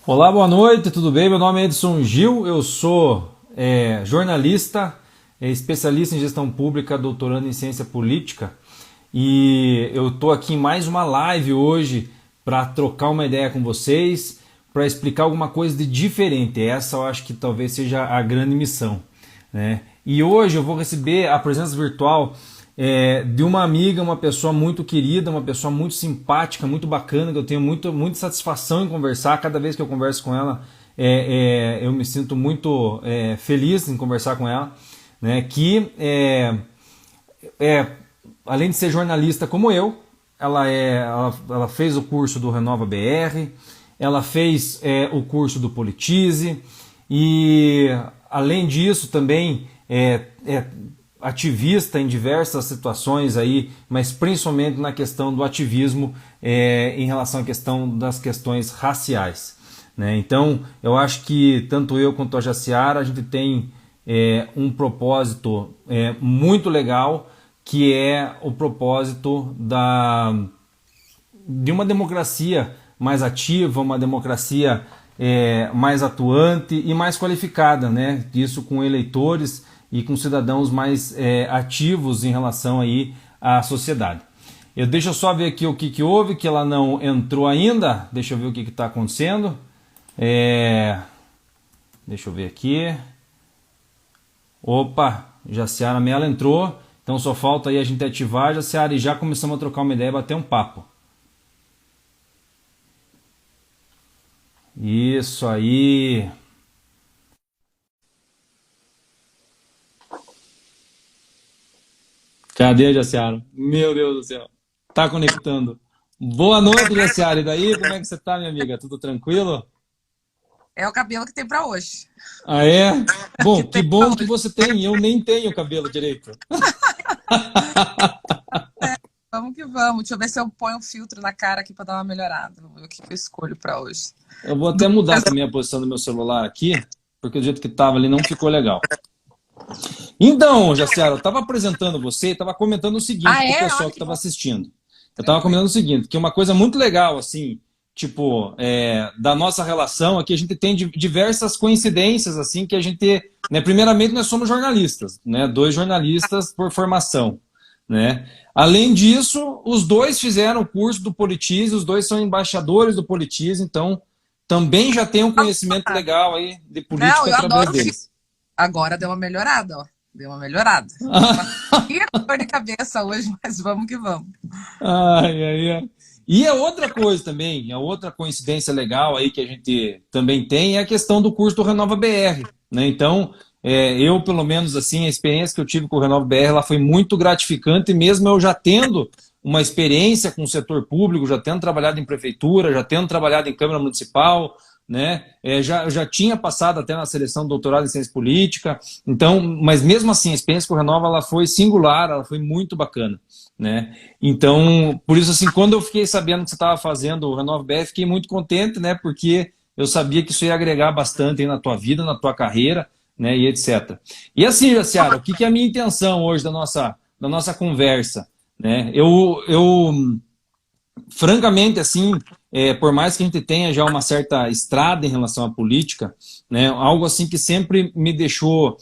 Olá, boa noite, tudo bem? Meu nome é Edson Gil, eu sou jornalista, especialista em gestão pública, doutorando em ciência política e eu estou aqui em mais uma live hoje para trocar uma ideia com vocês, para explicar alguma coisa de diferente. Essa eu acho que talvez seja a grande missão, né? E hoje eu vou receber a presença virtual de uma amiga, uma pessoa muito querida, uma pessoa muito simpática, muito bacana, que eu tenho muita satisfação em conversar. Cada vez que eu converso com ela, eu me sinto muito feliz em conversar com ela, né? É, Além de ser jornalista como eu, ela fez o curso do Renova BR, ela fez o curso do Politize e, além disso, também é ativista em diversas situações aí, mas principalmente na questão do ativismo em relação à questão das questões raciais, né? Então, eu acho que tanto eu quanto a Jaciara, a gente tem um propósito muito legal, que é o propósito de uma democracia mais ativa, uma democracia mais atuante e mais qualificada, né? Isso com eleitores e com cidadãos mais ativos em relação aí à sociedade. Deixa eu só ver aqui o que houve, que ela não entrou ainda. Deixa eu ver o que está acontecendo. Deixa eu ver aqui. Opa, Jaciara Mello entrou. Então só falta aí a gente ativar, Jaciara, e já começamos a trocar uma ideia e bater um papo. Isso aí. Cadê a Jaciara? Meu Deus do céu. Tá conectando. Boa noite, Jaciara. E daí, como é que você tá, minha amiga? Tudo tranquilo? É o cabelo que tem pra hoje. Ah, é? Que Bom, que tem pra bom que hoje. você tem. Eu nem tenho cabelo direito. Vamos que vamos. Deixa eu ver se eu ponho um filtro na cara aqui pra dar uma melhorada. Vamos ver o que eu escolho pra hoje. Eu vou até mudar Dúvidas? também a posição do meu celular aqui, porque do jeito que tava ali não ficou legal. Então, Jaciara, eu estava apresentando você e estava comentando o seguinte Ah, para o é? pessoal Olha que que estava bom. assistindo. Eu estava Tranquilo. comentando o seguinte, que uma coisa muito legal, assim, tipo, da nossa relação aqui, a gente tem diversas coincidências, assim, que a gente, né, primeiramente nós somos jornalistas, né, dois jornalistas por formação, né. Além disso, os dois fizeram o curso do Politize, os dois são embaixadores do Politize, então também já tem um conhecimento legal aí de Não, política eu através adoro o filtro. deles. Agora deu uma melhorada, ó. Deu uma melhorada. E a dor de cabeça hoje, mas vamos que vamos. Ai, ai, ai. E a outra coisa também, a outra coincidência legal aí que a gente também tem é a questão do curso do Renova BR, né? Então, eu pelo menos assim, a experiência que eu tive com o Renova BR, ela foi muito gratificante, mesmo eu já tendo uma experiência com o setor público, já tendo trabalhado em prefeitura, já tendo trabalhado em Câmara Municipal, né? Já tinha passado até na seleção do doutorado em ciência política, então, mas mesmo assim, a experiência com o Renova, ela foi singular, ela foi muito bacana, né? Então, por isso, assim, quando eu fiquei sabendo que você estava fazendo o Renova BR, fiquei muito contente, né? Porque eu sabia que isso ia agregar bastante aí na tua vida, na tua carreira, né? E etc. E assim, Jaciara, o que é a minha intenção hoje da nossa conversa, né? Francamente, assim, por mais que a gente tenha já uma certa estrada em relação à política, né, algo assim que sempre me deixou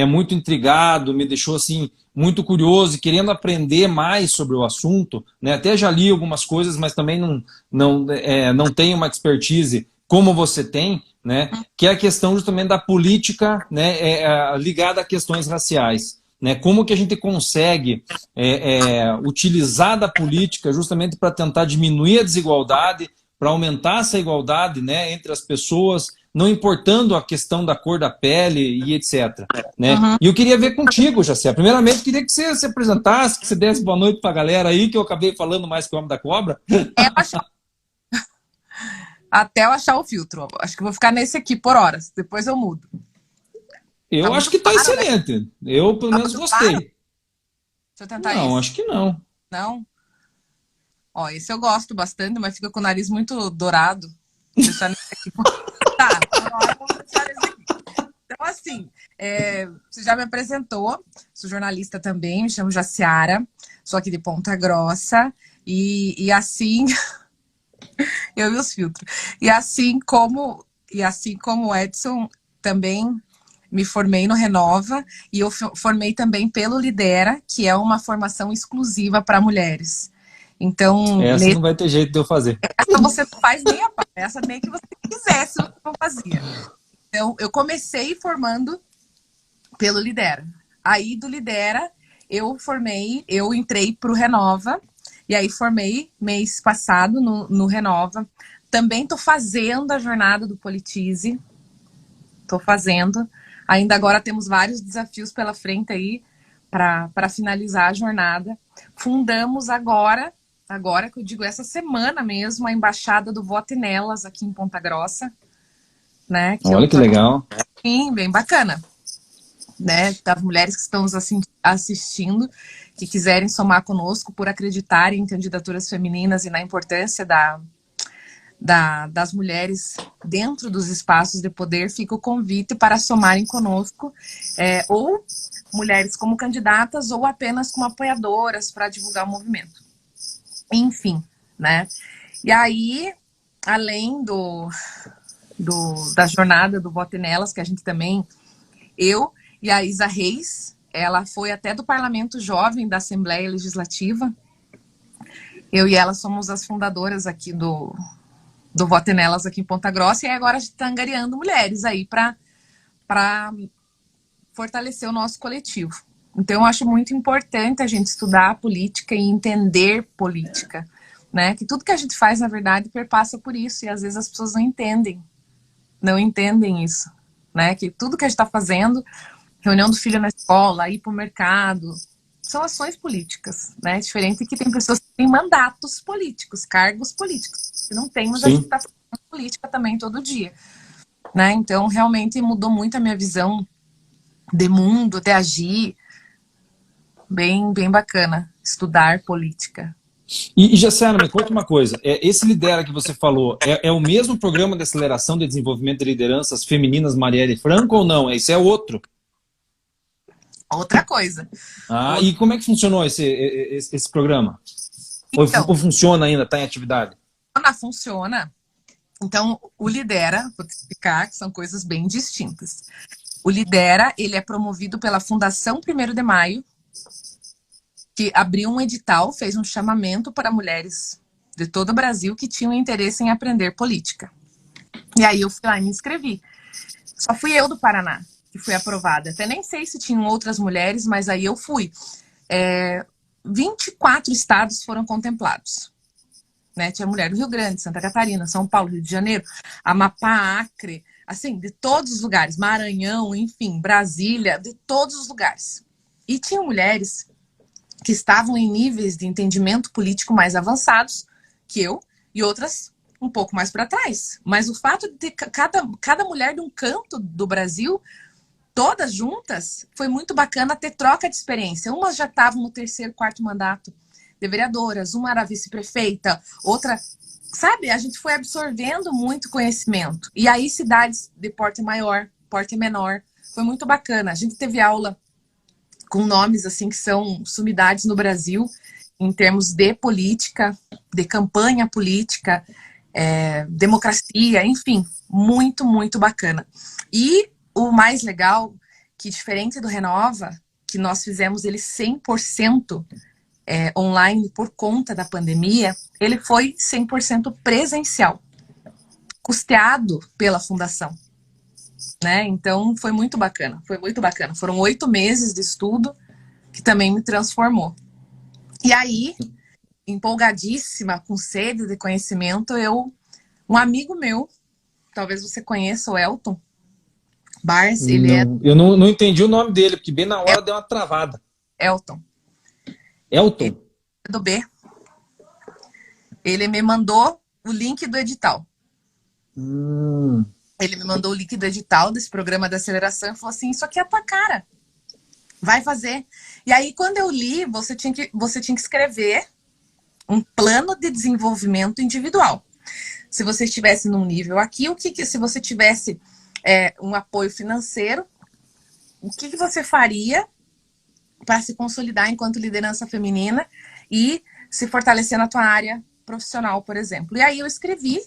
muito intrigado, me deixou assim muito curioso e querendo aprender mais sobre o assunto, né, até já li algumas coisas, mas também não tenho uma expertise como você tem, né, que é a questão justamente da política, né, ligada a questões raciais. Né, como que a gente consegue utilizar da política justamente para tentar diminuir a desigualdade, para aumentar essa igualdade, né, entre as pessoas, não importando a questão da cor da pele e etc. Né? Uhum. E eu queria ver contigo, Jacé. Primeiramente, queria que você se apresentasse, que você desse boa noite para a galera aí, que eu acabei falando mais que o homem da cobra. Até eu achar o filtro. Acho que eu vou ficar nesse aqui por horas. Depois eu mudo. Tá Eu acho muito que está claro, né? excelente. Eu, pelo Tá menos, muito claro. gostei. Deixa eu tentar Não, esse. acho que não. Não? Ó, esse eu gosto bastante, mas fica com o nariz muito dourado. Vou deixar nesse aqui. Tá, por hora eu vou deixar nesse aqui. Então, assim, você já me apresentou, sou jornalista também, me chamo Jaciara, sou aqui de Ponta Grossa, e assim, Eu e os filtros. E assim como o Edson, também me formei no Renova e eu formei também pelo Lidera, que é uma formação exclusiva para mulheres. Então, Essa não vai ter jeito de eu fazer. essa você não faz nem a pau, essa nem que você quisesse, você não fazia. Então, eu comecei formando pelo Lidera. Aí, do Lidera, eu entrei para o Renova, e aí formei mês passado no Renova. Também estou fazendo a jornada do Politize. Estou fazendo. Ainda agora temos vários desafios pela frente aí para finalizar a jornada. Fundamos agora que eu digo essa semana mesmo, a Embaixada do Vote Nelas aqui em Ponta Grossa. Né, que Olha que legal. Sim, bem bacana. Né, das mulheres que estão nos assistindo, que quiserem somar conosco por acreditarem em candidaturas femininas e na importância das mulheres dentro dos espaços de poder, fica o convite para somarem conosco, ou mulheres como candidatas ou apenas como apoiadoras para divulgar o movimento. Enfim, né? E aí, além da jornada do Vote Nelas, que a gente também, eu e a Isa Reis, ela foi até do Parlamento Jovem da Assembleia Legislativa. Eu e ela somos as fundadoras aqui do Vote Nelas aqui em Ponta Grossa, e agora a gente está angariando mulheres aí para fortalecer o nosso coletivo. Então, eu acho muito importante a gente estudar a política e entender política, né? Que tudo que a gente faz, na verdade, perpassa por isso, e às vezes as pessoas não entendem isso, né? Que tudo que a gente está fazendo, reunião do filho na escola, ir para o mercado, são ações políticas, né? Diferente que tem pessoas que têm mandatos políticos, cargos políticos, que não tem, mas a gente está fazendo política também todo dia, né? Então, realmente mudou muito a minha visão de mundo, de agir. Bem, bem bacana estudar política. E Jaciara, me conta uma coisa. Esse Lidera que você falou, é o mesmo programa de aceleração de desenvolvimento de lideranças femininas Marielle Franco ou não? Esse é outro? Outra coisa. E como é que funcionou esse programa? Então, ou funciona ainda, está em atividade? Funciona. Então, o Lidera, vou te explicar que são coisas bem distintas. O Lidera, ele é promovido pela Fundação 1º de Maio, que abriu um edital, fez um chamamento para mulheres de todo o Brasil que tinham interesse em aprender política. E aí eu fui lá e me inscrevi. Só fui eu do Paraná que fui aprovada. Até nem sei se tinham outras mulheres, mas aí eu fui. 24 estados foram contemplados. Né? Tinha mulher do Rio Grande, Santa Catarina, São Paulo, Rio de Janeiro, Amapá, Acre, assim, de todos os lugares, Maranhão, enfim, Brasília, de todos os lugares. E tinham mulheres que estavam em níveis de entendimento político mais avançados que eu, e outras um pouco mais para trás. Mas o fato de ter cada mulher de um canto do Brasil, todas juntas, foi muito bacana ter troca de experiência. Umas já estavam no 3º, 4º mandato de vereadoras, uma era vice-prefeita, outra... Sabe, a gente foi absorvendo muito conhecimento. E aí cidades de porte maior, porte menor, foi muito bacana. A gente teve aula com nomes assim que são sumidades no Brasil, em termos de política, de campanha política, democracia, enfim, muito, muito bacana. E o mais legal, que diferente do Renova, que nós fizemos ele 100% online por conta da pandemia, ele foi 100% presencial, custeado pela fundação. Né? Então foi muito bacana, foi muito bacana. Foram 8 meses de estudo que também me transformou. E aí, empolgadíssima, com sede de conhecimento, um amigo meu, talvez você conheça, o Elton Bars, Eu não entendi o nome dele, porque bem na hora deu uma travada. Elton. Elton? Do B. Ele me mandou o link do edital. Ele me mandou o link do edital desse programa de aceleração e falou assim, isso aqui é a tua cara. Vai fazer. E aí, quando eu li, você tinha que escrever um plano de desenvolvimento individual. Se você estivesse num nível aqui, se você tivesse um apoio financeiro, o que você faria para se consolidar enquanto liderança feminina e se fortalecer na tua área profissional, por exemplo. E aí eu escrevi,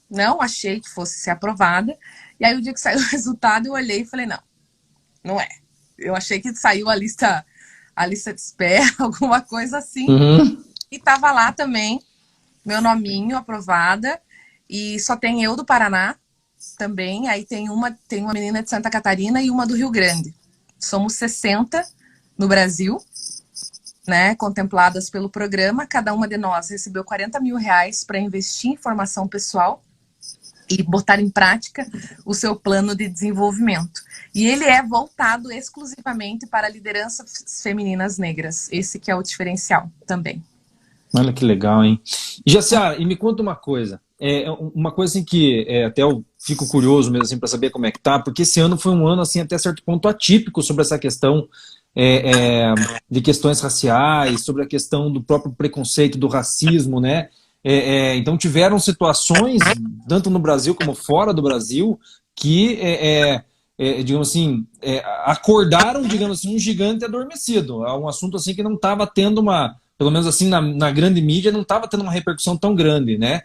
não achei que fosse ser aprovada. E aí o dia que saiu o resultado, eu olhei e falei, não, não é. Eu achei que saiu a lista de espera, alguma coisa assim. Uhum. E tava lá também, meu nominho, aprovada. E só tem eu do Paraná também. Aí tem uma menina de Santa Catarina e uma do Rio Grande. Somos 60 no Brasil, né, contempladas pelo programa. Cada uma de nós recebeu R$40 mil para investir em formação pessoal e botar em prática o seu plano de desenvolvimento. E ele é voltado exclusivamente para lideranças femininas negras. Esse que é o diferencial também. Olha que legal, hein? E Jaciara, e me conta uma coisa. Uma coisa assim que até eu fico curioso mesmo assim, para saber como é que tá, porque esse ano foi um ano assim até certo ponto atípico sobre essa questão de questões raciais, sobre a questão do próprio preconceito, do racismo, né? Então tiveram situações, tanto no Brasil como fora do Brasil, que digamos assim, acordaram, digamos assim, um gigante adormecido. É um assunto assim que não estava tendo pelo menos assim na grande mídia, não estava tendo uma repercussão tão grande, né?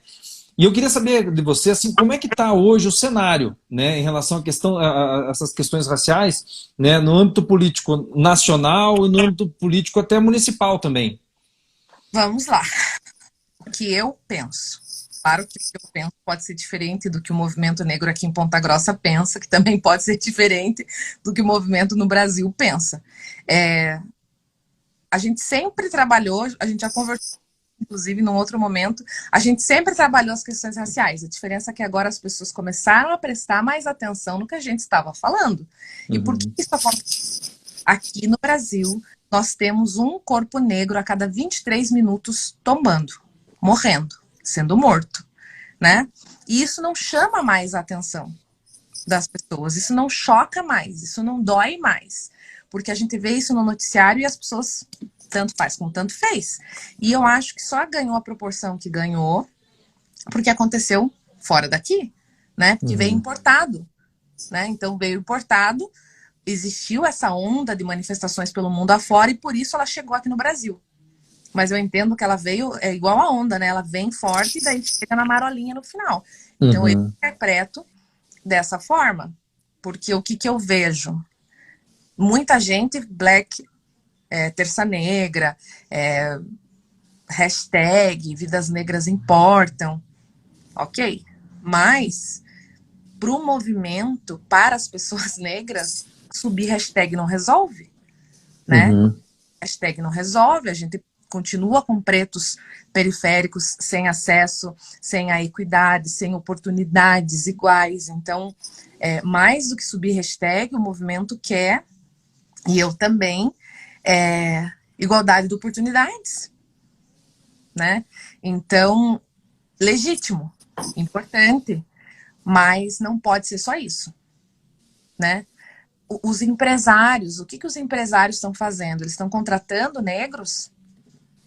E eu queria saber de você, assim, como é que está hoje o cenário, né, em relação a essas questões raciais, né, no âmbito político nacional e no âmbito político até municipal também. Vamos lá. O que eu penso. Claro que o que eu penso pode ser diferente do que o movimento negro aqui em Ponta Grossa pensa, que também pode ser diferente do que o movimento no Brasil pensa. A gente sempre trabalhou, a gente já conversou, inclusive, num outro momento, a gente sempre trabalhou as questões raciais. A diferença é que agora as pessoas começaram a prestar mais atenção no que a gente estava falando. E por que isso acontece? Aqui no Brasil, nós temos um corpo negro a cada 23 minutos tombando, morrendo, sendo morto, né? E isso não chama mais a atenção das pessoas, isso não choca mais, isso não dói mais, porque a gente vê isso no noticiário e as pessoas tanto faz como tanto fez. E eu acho que só ganhou a proporção que ganhou porque aconteceu fora daqui, né? Porque veio importado, né? Então veio importado, existiu essa onda de manifestações pelo mundo afora e por isso ela chegou aqui no Brasil. Mas eu entendo que ela veio, é igual a onda, né? Ela vem forte e daí chega na marolinha no final. Então eu interpreto dessa forma, porque o que eu vejo? Muita gente, black, terça negra, hashtag vidas negras importam, ok? Mas para o movimento, para as pessoas negras, subir hashtag não resolve, né? Hashtag não resolve, a gente continua com pretos periféricos sem acesso, sem a equidade, sem oportunidades iguais. Então, mais do que subir hashtag, o movimento quer, e eu também, igualdade de oportunidades, né? Então, legítimo, importante, mas não pode ser só isso, né? Os empresários, o que os empresários estão fazendo? Eles estão contratando negros?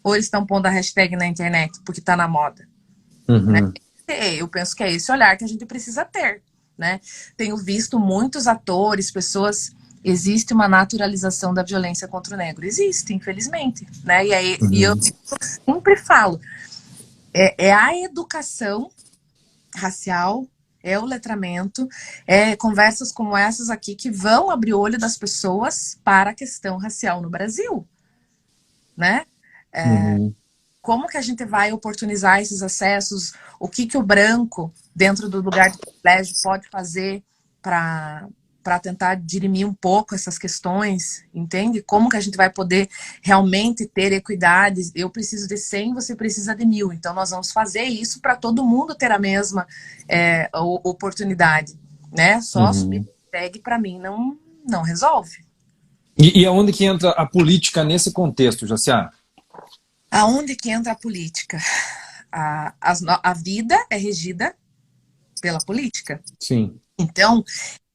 Ou eles estão pondo a hashtag na internet porque está na moda? Né? Eu penso que é esse olhar que a gente precisa ter, né? Tenho visto muitos atores, pessoas... Existe uma naturalização da violência contra o negro. Existe, infelizmente, né? E eu sempre falo, é a educação racial, é o letramento, conversas como essas aqui que vão abrir o olho das pessoas para a questão racial no Brasil, né? Como que a gente vai oportunizar esses acessos? O que o branco, dentro do lugar de privilégio, pode fazer para tentar dirimir um pouco essas questões, entende? Como que a gente vai poder realmente ter equidade? Eu preciso de 100, você precisa de 1000. Então, nós vamos fazer isso para todo mundo ter a mesma oportunidade, né? Só subir hashtag, para mim, não resolve. E aonde que entra a política nesse contexto, Jaciara? Aonde que entra a política? A vida é regida pela política. Sim. Então,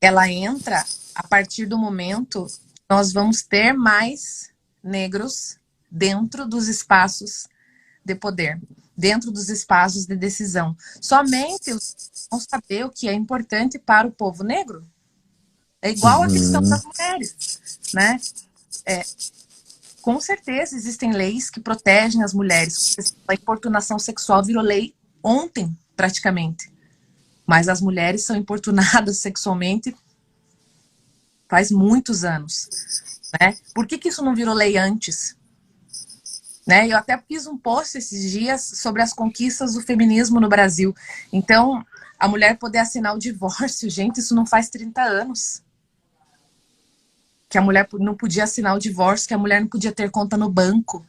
ela entra a partir do momento que nós vamos ter mais negros dentro dos espaços de poder, dentro dos espaços de decisão. Somente eles vão saber o que é importante para o povo negro. É igual a questão das mulheres, né? Com certeza existem leis que protegem as mulheres. A importunação sexual virou lei ontem, praticamente. Mas as mulheres são importunadas sexualmente faz muitos anos, né? Por que isso não virou lei antes? Né? Eu até fiz um post esses dias sobre as conquistas do feminismo no Brasil. Então, a mulher poder assinar o divórcio, gente, isso não faz 30 anos. Que a mulher não podia assinar o divórcio, que a mulher não podia ter conta no banco.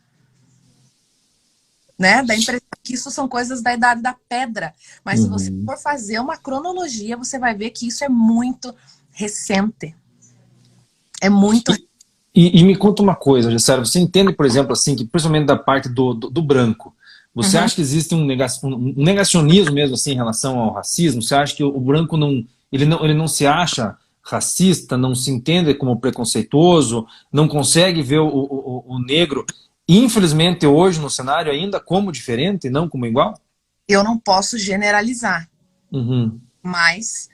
Né? Dá a impressão que isso são coisas da idade da pedra. Mas se você for fazer uma cronologia, você vai ver que isso é muito recente. É muito... E me conta uma coisa, Gessara, você entende, por exemplo, assim, que principalmente da parte do branco, você acha que existe um negacionismo mesmo assim em relação ao racismo? Você acha que o branco ele não se acha racista, não se entende como preconceituoso, não consegue ver o negro, infelizmente hoje no cenário ainda como diferente, não como igual? Eu não posso generalizar, mas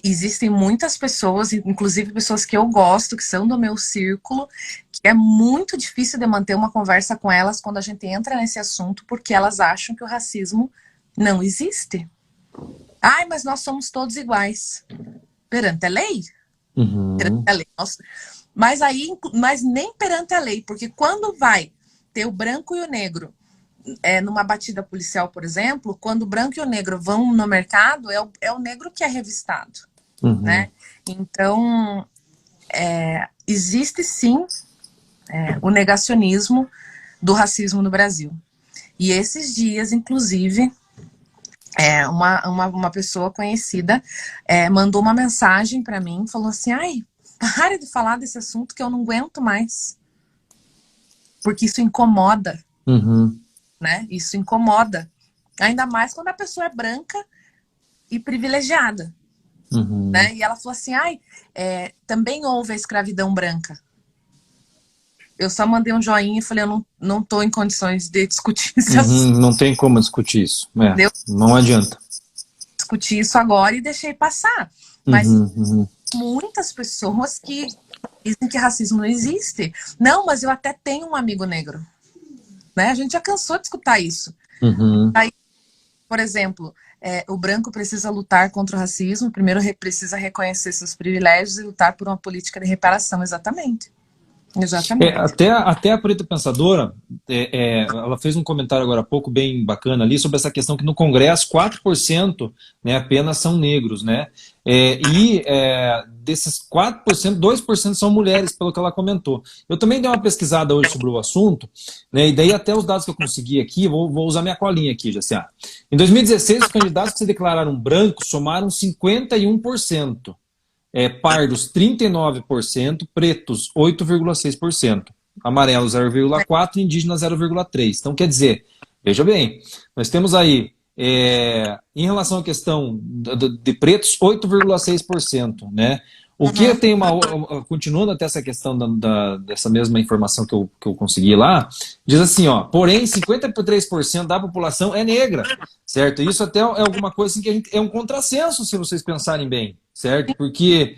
existem muitas pessoas, inclusive pessoas que eu gosto, que são do meu círculo, que é muito difícil de manter uma conversa com elas quando a gente entra nesse assunto, porque elas acham que o racismo não existe. Ai, mas nós somos todos iguais. Perante a lei? Perante a lei. Mas nem perante a lei, porque quando vai ter o branco e o negro numa batida policial, por exemplo, quando o branco e o negro vão no mercado, é o negro que é revistado, né? Então, existe sim o negacionismo do racismo no Brasil. E esses dias, inclusive, uma pessoa conhecida mandou uma mensagem para mim, falou assim, ai, pare de falar desse assunto que eu não aguento mais. Porque isso incomoda. Né? Isso incomoda. Ainda mais quando a pessoa é branca e privilegiada. Né? E ela falou assim, ai, também houve a escravidão branca. Eu só mandei um joinha e falei, eu não tô em condições de discutir esse assunto. Não tem como discutir isso. Não adianta. Discutir isso agora e deixei passar. Mas muitas pessoas que dizem que racismo não existe. Não, mas eu até tenho um amigo negro. Né? A gente já cansou de escutar isso. Aí, por exemplo, o branco precisa lutar contra o racismo, primeiro precisa reconhecer seus privilégios e lutar por uma política de reparação, exatamente. Até a Preta Pensadora, ela fez um comentário agora há pouco bem bacana ali sobre essa questão que no Congresso 4%, né, apenas são negros, né? Desses 4%, 2% são mulheres, pelo que ela comentou. Eu também dei uma pesquisada hoje sobre o assunto, né, e daí até os dados que eu consegui aqui, vou usar minha colinha aqui, Jaciara. Em 2016, os candidatos que se declararam brancos somaram 51%. Pardos 39%, pretos 8,6%, amarelos 0,4%, indígenas 0,3%. Então, quer dizer, veja bem, nós temos aí, em relação à questão de pretos, 8,6%, né? O que tem continuando até essa questão dessa mesma informação que eu consegui lá, diz assim, ó, porém 53% da população é negra, certo? Isso até é alguma coisa assim que é um contrassenso, se vocês pensarem bem, certo? Porque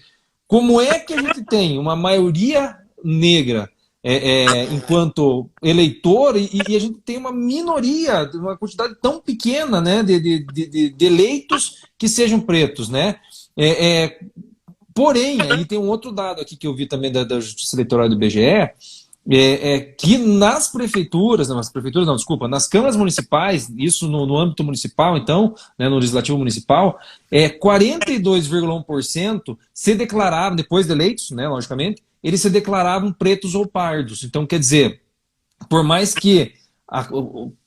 como é que a gente tem uma maioria negra enquanto eleitor e a gente tem uma minoria, uma quantidade tão pequena, né, de eleitos que sejam pretos, né? Porém, aí tem um outro dado aqui que eu vi também da Justiça Eleitoral do IBGE, que nas prefeituras não, desculpa, nas câmaras municipais, isso no âmbito municipal, então, né, no legislativo municipal, 42,1% se declararam, depois de eleitos, né, logicamente, eles se declaravam pretos ou pardos. Então, quer dizer, por mais que...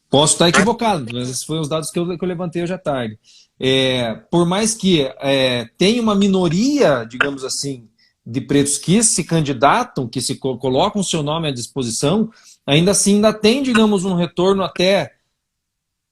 posso estar equivocado, mas esses foram os dados que eu levantei hoje à tarde. Por mais que tenha uma minoria, digamos assim, de pretos que se candidatam, que se colocam o seu nome à disposição, ainda assim ainda tem, digamos, um retorno até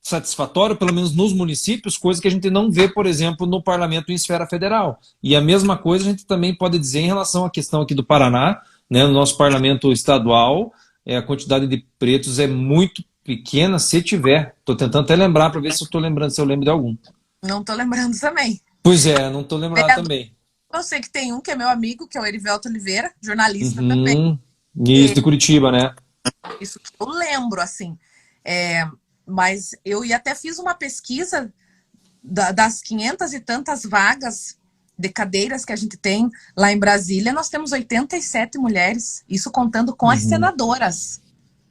satisfatório, pelo menos nos municípios, coisa que a gente não vê, por exemplo, no parlamento em esfera federal. E a mesma coisa a gente também pode dizer em relação à questão aqui do Paraná, né, no nosso parlamento estadual, a quantidade de pretos é muito pequena, se tiver. Estou tentando até lembrar para ver se eu lembro de algum. Não estou lembrando também. Pois não estou lembrado também. Eu sei que tem um que é meu amigo, que é o Erivelto Oliveira, jornalista também. Isso, de Curitiba, né? Isso que eu lembro, assim. Mas eu até fiz uma pesquisa das 500 e tantas vagas de cadeiras que a gente tem lá em Brasília, nós temos 87 mulheres, isso contando com as senadoras,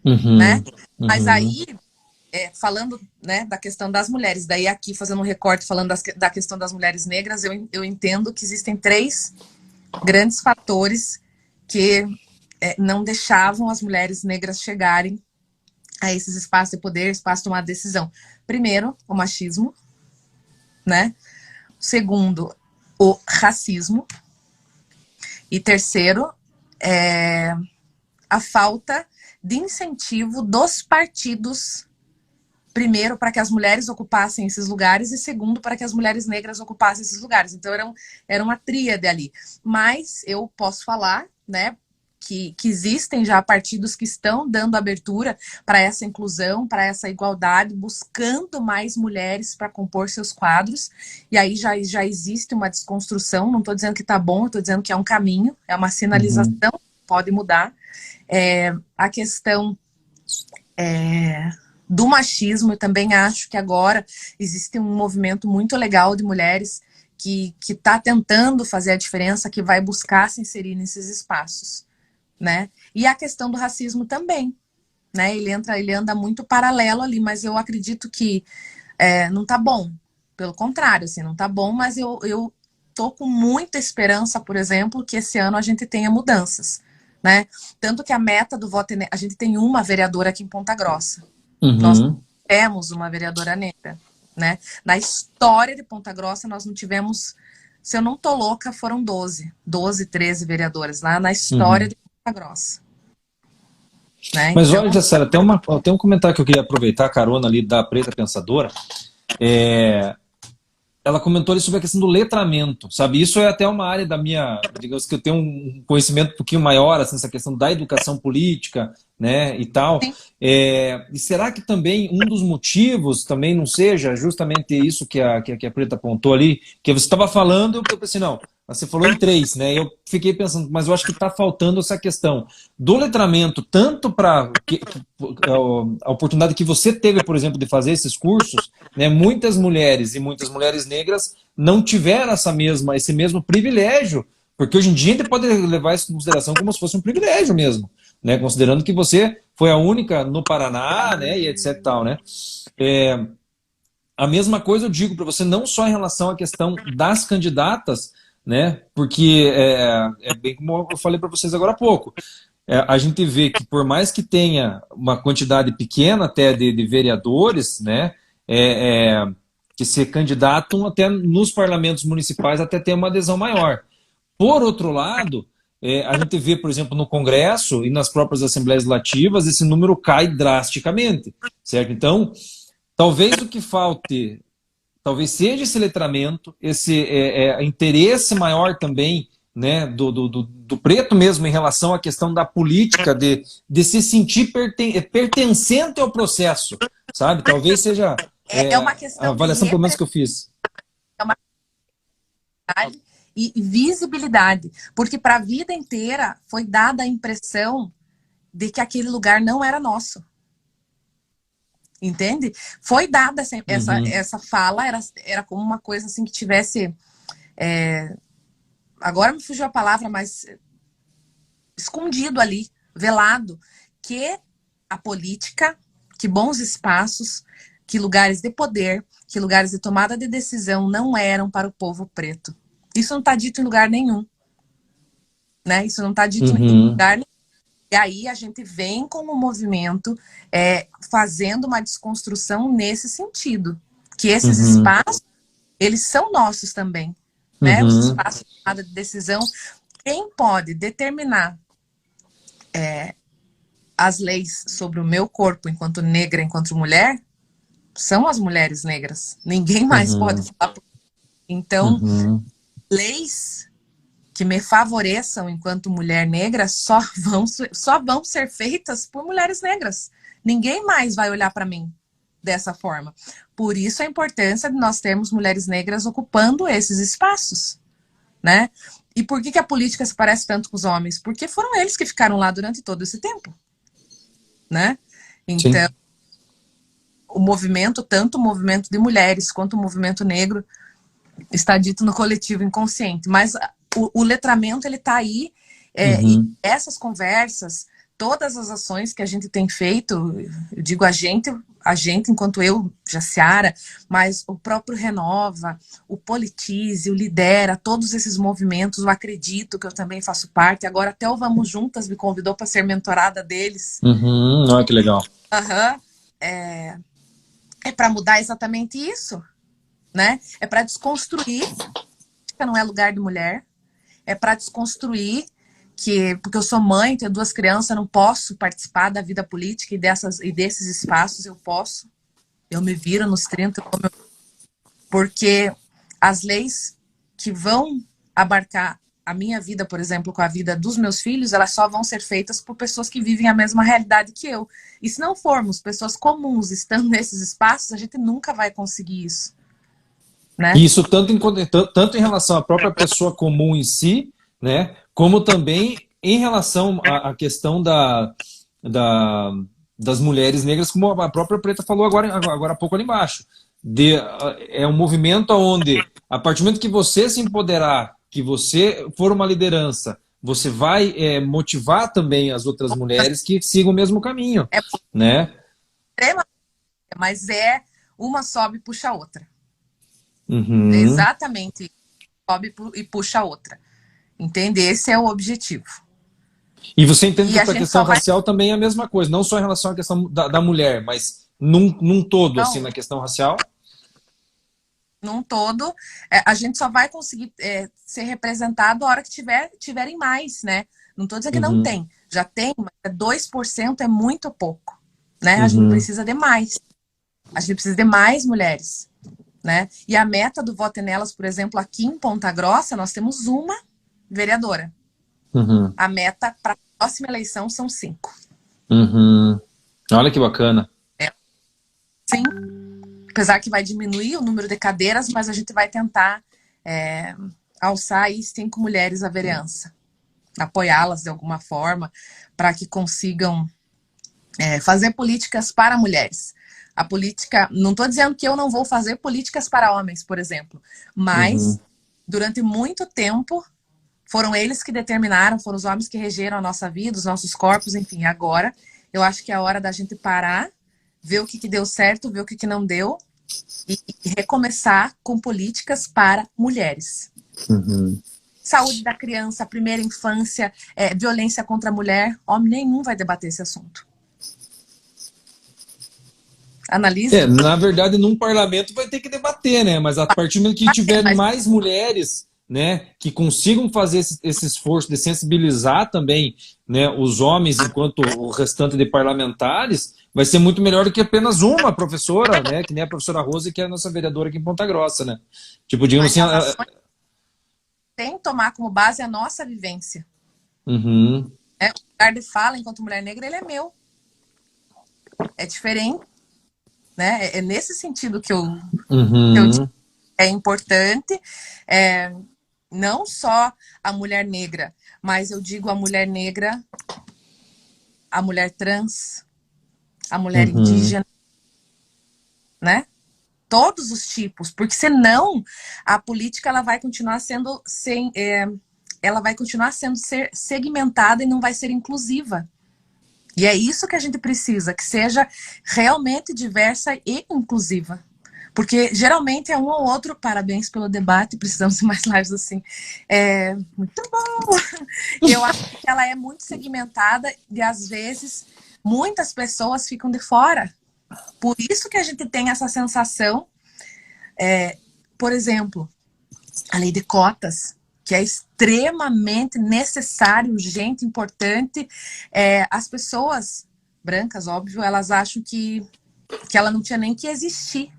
né? Mas aí, falando, né, da questão das mulheres, daí aqui fazendo um recorte, falando da questão das mulheres negras, eu entendo que existem 3 grandes fatores que não deixavam as mulheres negras chegarem a esses espaços de poder, espaços de tomar decisão. Primeiro, o machismo, né? Segundo, o racismo. E terceiro, a falta de incentivo dos partidos, primeiro, para que as mulheres ocupassem esses lugares e segundo, para que as mulheres negras ocupassem esses lugares. Então, era uma tríade ali. Mas eu posso falar, né, que existem já partidos que estão dando abertura para essa inclusão, para essa igualdade, buscando mais mulheres para compor seus quadros. E aí já existe uma desconstrução, não estou dizendo que está bom, estou dizendo que é um caminho, é uma sinalização, pode mudar. A questão do machismo, eu também acho que agora existe um movimento muito legal de mulheres que está tentando fazer a diferença, que vai buscar se inserir nesses espaços, né? E a questão do racismo também, né? Ele anda muito paralelo ali, mas eu acredito que não tá bom. Pelo contrário, assim, não tá bom, mas eu tô com muita esperança, por exemplo, que esse ano a gente tenha mudanças, né? Tanto que a meta do voto, a gente tem uma vereadora aqui em Ponta Grossa. Nós temos uma vereadora negra, né? Na história de Ponta Grossa, nós não tivemos, se eu não tô louca, foram 12, 13 vereadoras lá na história de Ponta Grossa. Né? Mas então... olha, Jaciara, tem um comentário que eu queria aproveitar, a carona ali da Preta Pensadora. Ela comentou ali sobre a questão do letramento, sabe? Isso é até uma área da minha, digamos que eu tenho um conhecimento um pouquinho maior, assim, essa questão da educação política, né, e tal. E será que também um dos motivos também não seja justamente isso que a Preta apontou ali, que você estava falando, eu pensei, não, você falou em 3, né? Eu fiquei pensando, mas eu acho que está faltando essa questão do letramento, tanto para a oportunidade que você teve, por exemplo, de fazer esses cursos, né? Muitas mulheres e muitas mulheres negras não tiveram esse mesmo privilégio, porque hoje em dia a gente pode levar isso em consideração como se fosse um privilégio mesmo, né? Considerando que você foi a única no Paraná, né? E etc. Tal, né? A mesma coisa eu digo para você, não só em relação à questão das candidatas, né? Porque é bem como eu falei para vocês agora há pouco. A gente vê que por mais que tenha uma quantidade pequena até de vereadores, né? Que se candidatam até nos parlamentos municipais até ter uma adesão maior. Por outro lado, a gente vê, por exemplo, no Congresso e nas próprias assembleias legislativas, esse número cai drasticamente, certo? Então, talvez o que falte, talvez seja esse letramento, esse interesse maior também, né, do preto mesmo em relação à questão da política, de se sentir pertencente ao processo, sabe? Talvez seja uma questão a avaliação, pelo menos, que eu fiz. É uma e visibilidade, porque para a vida inteira foi dada a impressão de que aquele lugar não era nosso. Entende? Foi dada essa fala, era como uma coisa assim que tivesse... agora me fugiu a palavra, mas escondido ali, velado, que a política, que bons espaços, que lugares de poder, que lugares de tomada de decisão não eram para o povo preto. Isso não está dito em lugar nenhum. Né? Isso não está dito em lugar nenhum. E aí a gente vem com um movimento fazendo uma desconstrução nesse sentido. Que esses espaços, eles são nossos também. Né? Os espaços de tomada de decisão. Quem pode determinar as leis sobre o meu corpo enquanto negra, enquanto mulher, são as mulheres negras. Ninguém mais pode falar. Então, leis que me favoreçam enquanto mulher negra só vão ser feitas por mulheres negras. Ninguém mais vai olhar para mim dessa forma. Por isso a importância de nós termos mulheres negras ocupando esses espaços, né? E por que a política se parece tanto com os homens? Porque foram eles que ficaram lá durante todo esse tempo, né? Então, Sim. o movimento, tanto o movimento de mulheres quanto o movimento negro, está dito no coletivo inconsciente. Mas o letramento, ele está aí, e essas conversas, todas as ações que a gente tem feito, eu digo a gente enquanto eu, Jaciara, mas o próprio Renova, o Politize, o Lidera, todos esses movimentos, eu acredito que eu também faço parte. Agora até o Vamos Juntas me convidou para ser mentorada deles. Olha que legal. É para mudar exatamente isso, né? É para desconstruir que não é lugar de mulher, é para desconstruir porque eu sou mãe, tenho 2 crianças, não posso participar da vida política e desses espaços. Eu me viro nos 30, porque as leis que vão abarcar a minha vida, por exemplo, com a vida dos meus filhos, elas só vão ser feitas por pessoas que vivem a mesma realidade que eu. E se não formos pessoas comuns estando nesses espaços, a gente nunca vai conseguir isso, né? Isso tanto em relação à própria pessoa comum em si, né, como também em relação à questão das mulheres negras, como a própria Preta falou agora há pouco ali embaixo. É um movimento onde, a partir do momento que você se empoderar, que você for uma liderança, você vai motivar também as outras mulheres que sigam o mesmo caminho, né? Mas uma sobe e puxa a outra. Uhum. Exatamente. Sobe e puxa a outra. Entende? Esse é o objetivo. E você entende que a questão vai... racial também é a mesma coisa, não só em relação à questão da mulher, mas num todo, assim, na questão racial? Num todo, a gente só vai conseguir ser representado a hora que tiverem mais, né? Não estou dizendo que não tem. Já tem, mas 2% é muito pouco, né? A gente precisa de mais. A gente precisa de mais mulheres, né? E a meta do Vote Nelas, por exemplo, aqui em Ponta Grossa, nós temos uma vereadora. A meta para a próxima eleição são 5. Olha que bacana. Sim. Apesar que vai diminuir o número de cadeiras, mas a gente vai tentar alçar aí 5 mulheres à vereança. Apoiá-las de alguma forma para que consigam fazer políticas para mulheres. A política, não estou dizendo que eu não vou fazer políticas para homens, por exemplo, mas durante muito tempo foram eles que determinaram, foram os homens que regeram a nossa vida, os nossos corpos, enfim. Agora, eu acho que é a hora da gente parar, ver o que deu certo, ver o que não deu e recomeçar com políticas para mulheres. Saúde da criança, primeira infância, violência contra a mulher, homem nenhum vai debater esse assunto. Analise. Na verdade, num parlamento vai ter que debater, né? Mas a partir do momento que tiver mais mulheres, né, que consigam fazer esse esforço de sensibilizar também, né, os homens enquanto o restante de parlamentares, vai ser muito melhor do que apenas uma professora, né, que nem a professora Rosa, que é a nossa vereadora aqui em Ponta Grossa, né? Tipo, digamos assim... Tem que tomar como base a nossa vivência. O lugar de fala, enquanto mulher negra, ele é meu. É diferente. Né? É nesse sentido que eu digo. É importante, não só a mulher negra, mas eu digo a mulher negra, a mulher trans, a mulher indígena, né? Todos os tipos, porque senão a política ela vai continuar sendo segmentada e não vai ser inclusiva. E é isso que a gente precisa, que seja realmente diversa e inclusiva. Porque geralmente é um ou outro. Parabéns pelo debate, precisamos de mais lives assim. Muito bom! Eu acho que ela é muito segmentada e às vezes muitas pessoas ficam de fora. Por isso que a gente tem essa sensação, por exemplo, a lei de cotas, que é extremamente necessário, urgente, importante. As pessoas brancas, óbvio, elas acham que ela não tinha nem que existir.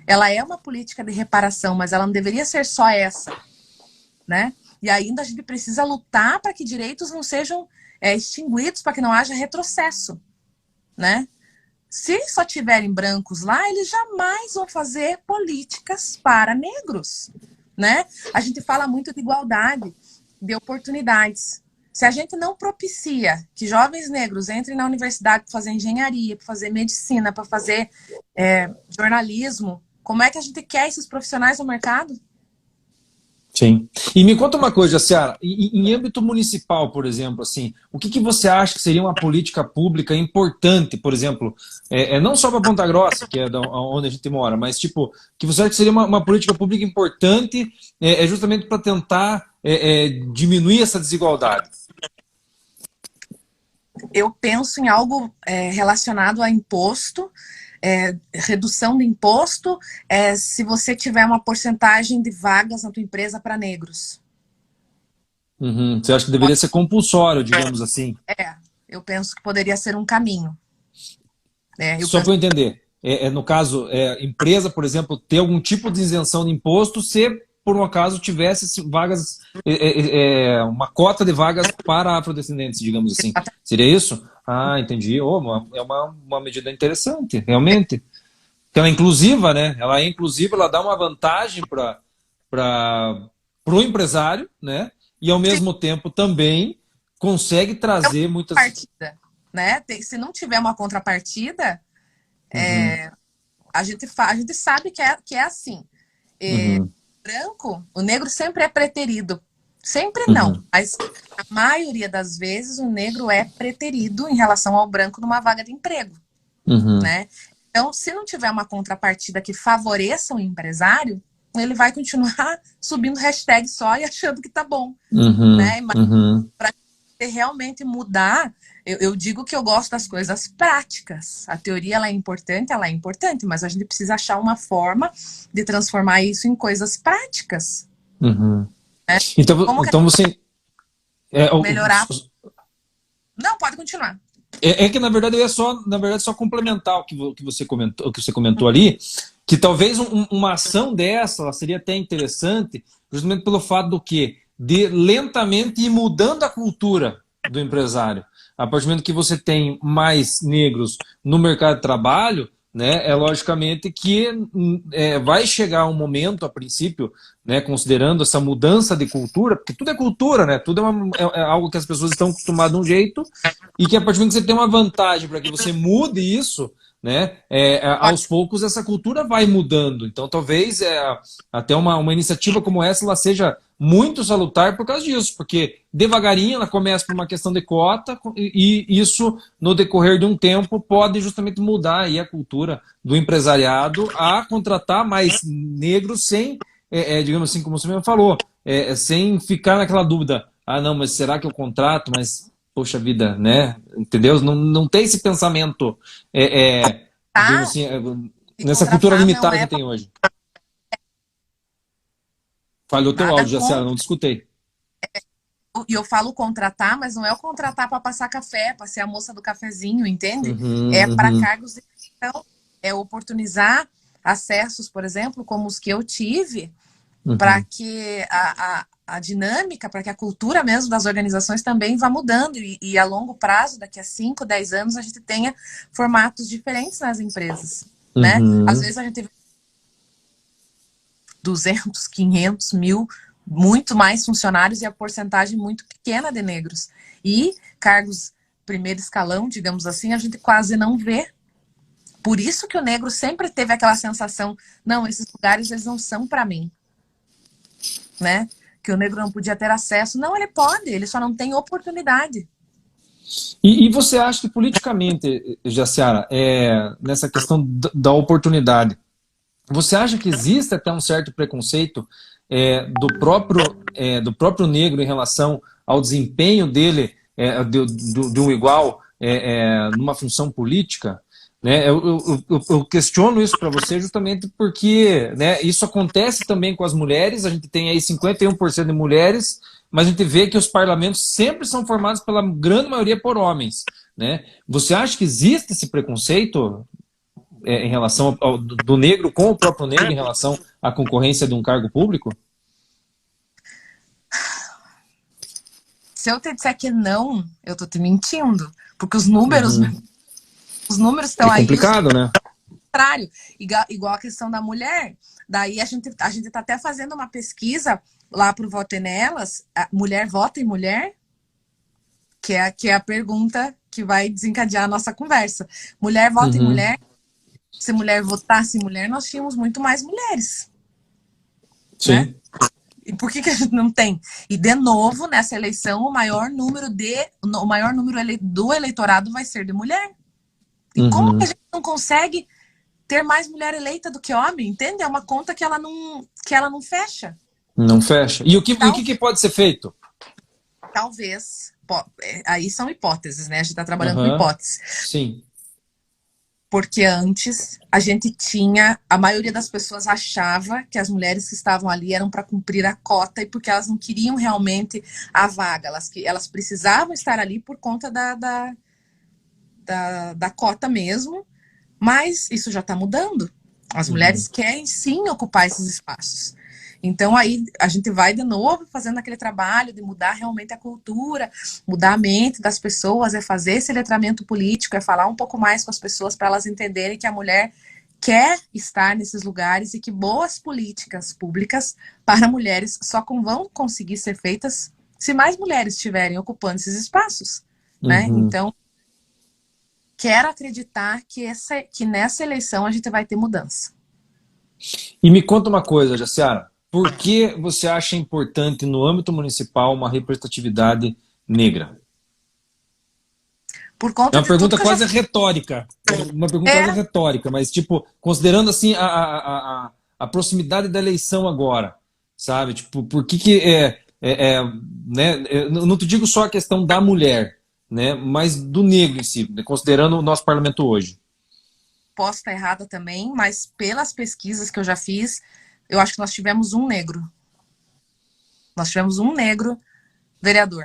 Ela é uma política de reparação, mas ela não deveria ser só essa, né? E ainda a gente precisa lutar para que direitos não sejam extinguidos, para que não haja retrocesso, né? Se só tiverem brancos lá, eles jamais vão fazer políticas para negros, né? A gente fala muito de igualdade. de oportunidades. Se a gente não propicia que jovens negros entrem na universidade para fazer engenharia, para fazer medicina, para fazer jornalismo, como é que a gente quer esses profissionais no mercado? Sim. E me conta uma coisa, Ciara, em âmbito municipal, por exemplo, assim, o que você acha que seria uma política pública importante, por exemplo, não só para Ponta Grossa, que é onde a gente mora, mas tipo, que você acha que seria uma política pública importante justamente para tentar diminuir essa desigualdade? Eu penso em algo relacionado a imposto, redução de imposto, se você tiver uma porcentagem de vagas na tua empresa para negros. Uhum. Você acha que deveria ser compulsório, digamos assim? Eu penso que poderia ser um caminho. Só para eu entender, no caso, empresa, por exemplo, ter algum tipo de isenção de imposto se por um acaso tivesse vagas, uma cota de vagas para afrodescendentes, digamos assim. Seria isso? Ah, entendi. Oh, é uma medida interessante, realmente. Porque ela é inclusiva, né? Ela é inclusiva, ela dá uma vantagem para o empresário, né? E ao mesmo tempo também consegue trazer muitas... Partida, né? Se não tiver uma contrapartida, a gente sabe que é assim. Branco, o negro sempre é preterido. Sempre não, mas a maioria das vezes o negro é preterido em relação ao branco numa vaga de emprego, né? Então, se não tiver uma contrapartida que favoreça o empresário, ele vai continuar subindo hashtag só e achando que tá bom, né? Mas para realmente mudar, eu digo que eu gosto das coisas práticas. A teoria ela é importante, mas a gente precisa achar uma forma de transformar isso em coisas práticas. Né? Então você... melhorar... Não, pode continuar. Que na verdade eu ia só complementar o que você comentou ali, que talvez uma ação dessa ela seria até interessante, justamente pelo fato do quê? De lentamente ir mudando a cultura do empresário. A partir do momento que você tem mais negros no mercado de trabalho, né, logicamente que vai chegar um momento, a princípio, né, considerando essa mudança de cultura, porque tudo é cultura, né, tudo é algo que as pessoas estão acostumadas de um jeito, e que a partir do momento que você tem uma vantagem para que você mude isso, né, aos poucos essa cultura vai mudando. Então talvez até uma iniciativa como essa ela seja muito salutar por causa disso, porque devagarinho ela começa por uma questão de cota e isso no decorrer de um tempo pode justamente mudar aí a cultura do empresariado a contratar mais negros sem, digamos assim, como você mesmo falou, sem ficar naquela dúvida, não, mas será que eu contrato? Mas poxa vida, né? Entendeu? Não tem esse pensamento digamos assim, nessa cultura limitada que tem hoje. Falhou teu áudio, Jaciara, não te escutei. E eu falo contratar, mas não é o contratar para passar café, para ser a moça do cafezinho, entende? Para cargos de gestão, oportunizar acessos, por exemplo, como os que eu tive, para que a dinâmica, para que a cultura mesmo das organizações também vá mudando e a longo prazo, daqui a 5, 10 anos, a gente tenha formatos diferentes nas empresas, né? Às vezes a gente vê 200, 500, 1000, muito mais funcionários e a porcentagem muito pequena de negros. E cargos primeiro escalão, digamos assim, a gente quase não vê. Por isso que o negro sempre teve aquela sensação, não, esses lugares eles não são para mim, né? Que o negro não podia ter acesso. Não, ele pode, ele só não tem oportunidade. E você acha que politicamente, Jaciara, nessa questão da oportunidade, você acha que existe até um certo preconceito do próprio negro em relação ao desempenho dele de um igual numa função política? Né? Eu questiono isso para você justamente porque, né, isso acontece também com as mulheres. A gente tem aí 51% de mulheres, mas a gente vê que os parlamentos sempre são formados pela grande maioria por homens. Né? Você acha que existe esse preconceito em relação do negro com o próprio negro em relação à concorrência de um cargo público? Se eu te disser que não, eu tô te mentindo, porque os números estão aí. É complicado, né? Contrário, igual a questão da mulher. Daí a gente tá até fazendo uma pesquisa lá pro Vote Nelas, a mulher vota em mulher? Que é a pergunta que vai desencadear a nossa conversa. Mulher vota em Uhum. mulher? Se mulher votasse em mulher, nós tínhamos muito mais mulheres, né? Sim. E por que a gente não tem? E, de novo, nessa eleição, o maior número do eleitorado vai ser de mulher. E como que a Uhum. gente não consegue ter mais mulher eleita do que homem? Entende? É uma conta que ela não fecha. Não fecha. E o que Talvez, pode ser feito? talvez, aí são hipóteses, né? A gente está trabalhando com Aham. hipóteses. Sim. Porque antes a gente a maioria das pessoas achava que as mulheres que estavam ali eram para cumprir a cota e porque elas não queriam realmente a vaga, elas precisavam estar ali por conta da cota mesmo, mas isso já está mudando. As mulheres Uhum. querem sim ocupar esses espaços. Então aí a gente vai de novo fazendo aquele trabalho de mudar realmente a cultura, mudar a mente das pessoas, é fazer esse letramento político, é falar um pouco mais com as pessoas para elas entenderem que a mulher quer estar nesses lugares e que boas políticas públicas para mulheres só vão conseguir ser feitas se mais mulheres estiverem ocupando esses espaços, né? Uhum. Então, quero acreditar que nessa eleição a gente vai ter mudança. E me conta uma coisa, Jaciara. Por que você acha importante no âmbito municipal uma representatividade negra? Por É conta uma de tudo pergunta que eu já quase fiz. retórica. Uma pergunta quase É, retórica, mas tipo, considerando assim a proximidade da eleição agora, sabe? Tipo, por que que né? Eu não te digo só a questão da mulher, né? Mas do negro em si, né, considerando o nosso parlamento hoje. posso estar errada também, mas pelas pesquisas que eu já fiz, eu acho que nós tivemos um negro. Nós tivemos um negro vereador.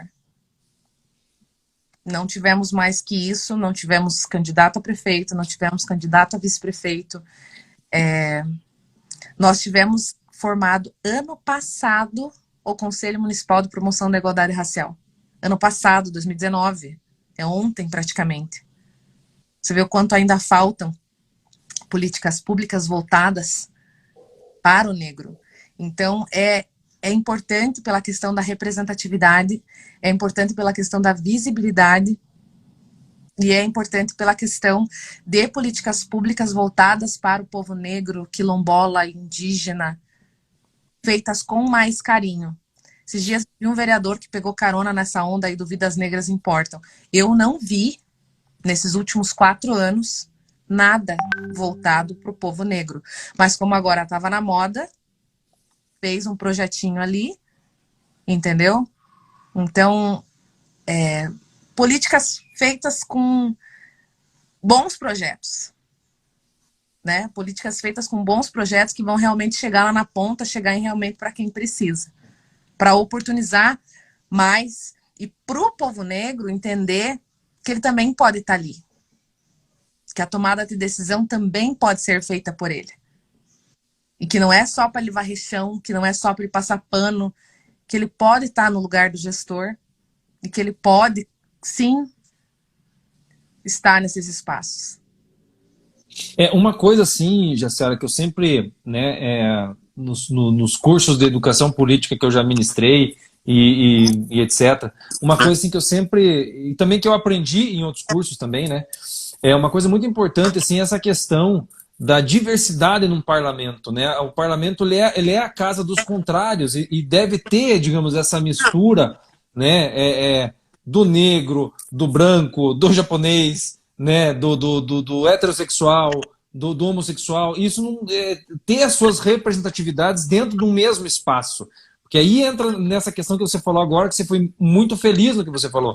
Não tivemos mais que isso, não tivemos candidato a prefeito, não tivemos candidato a vice-prefeito. Nós tivemos formado ano passado o Conselho Municipal de Promoção da Igualdade Racial. Ano passado, 2019. É ontem praticamente. Você vê o quanto ainda faltam políticas públicas voltadas para o negro. Então, é importante pela questão da representatividade, é importante pela questão da visibilidade e é importante pela questão de políticas públicas voltadas para o povo negro, quilombola, indígena, feitas com mais carinho. Esses dias vi um vereador que pegou carona nessa onda aí do Vidas Negras Importam. Eu não vi, nesses últimos 4 anos, nada voltado para o povo negro. Mas como agora estava na moda, fez um projetinho ali, entendeu? Então, políticas feitas com bons projetos, né? Políticas feitas com bons projetos que vão realmente chegar lá na ponta, chegar realmente para quem precisa, para oportunizar mais e para o povo negro entender que ele também pode estar ali, que a tomada de decisão também pode ser feita por ele. E que não é só para ele varrer chão, que não é só para ele passar pano, que ele pode estar no lugar do gestor e que ele pode, sim, estar nesses espaços. É uma coisa assim, Jaciara, que eu sempre, né, nos cursos de educação política que eu já ministrei e etc. Uma coisa assim que eu sempre, e também que eu aprendi em outros cursos também, né, é uma coisa muito importante assim essa questão da diversidade num parlamento, né? O parlamento ele é a casa dos contrários e deve ter, digamos, essa mistura, né, do negro, do branco, do japonês, né, do heterossexual, do homossexual, isso não, ter as suas representatividades dentro de um mesmo espaço. Porque aí entra nessa questão que você falou agora, que você foi muito feliz no que você falou.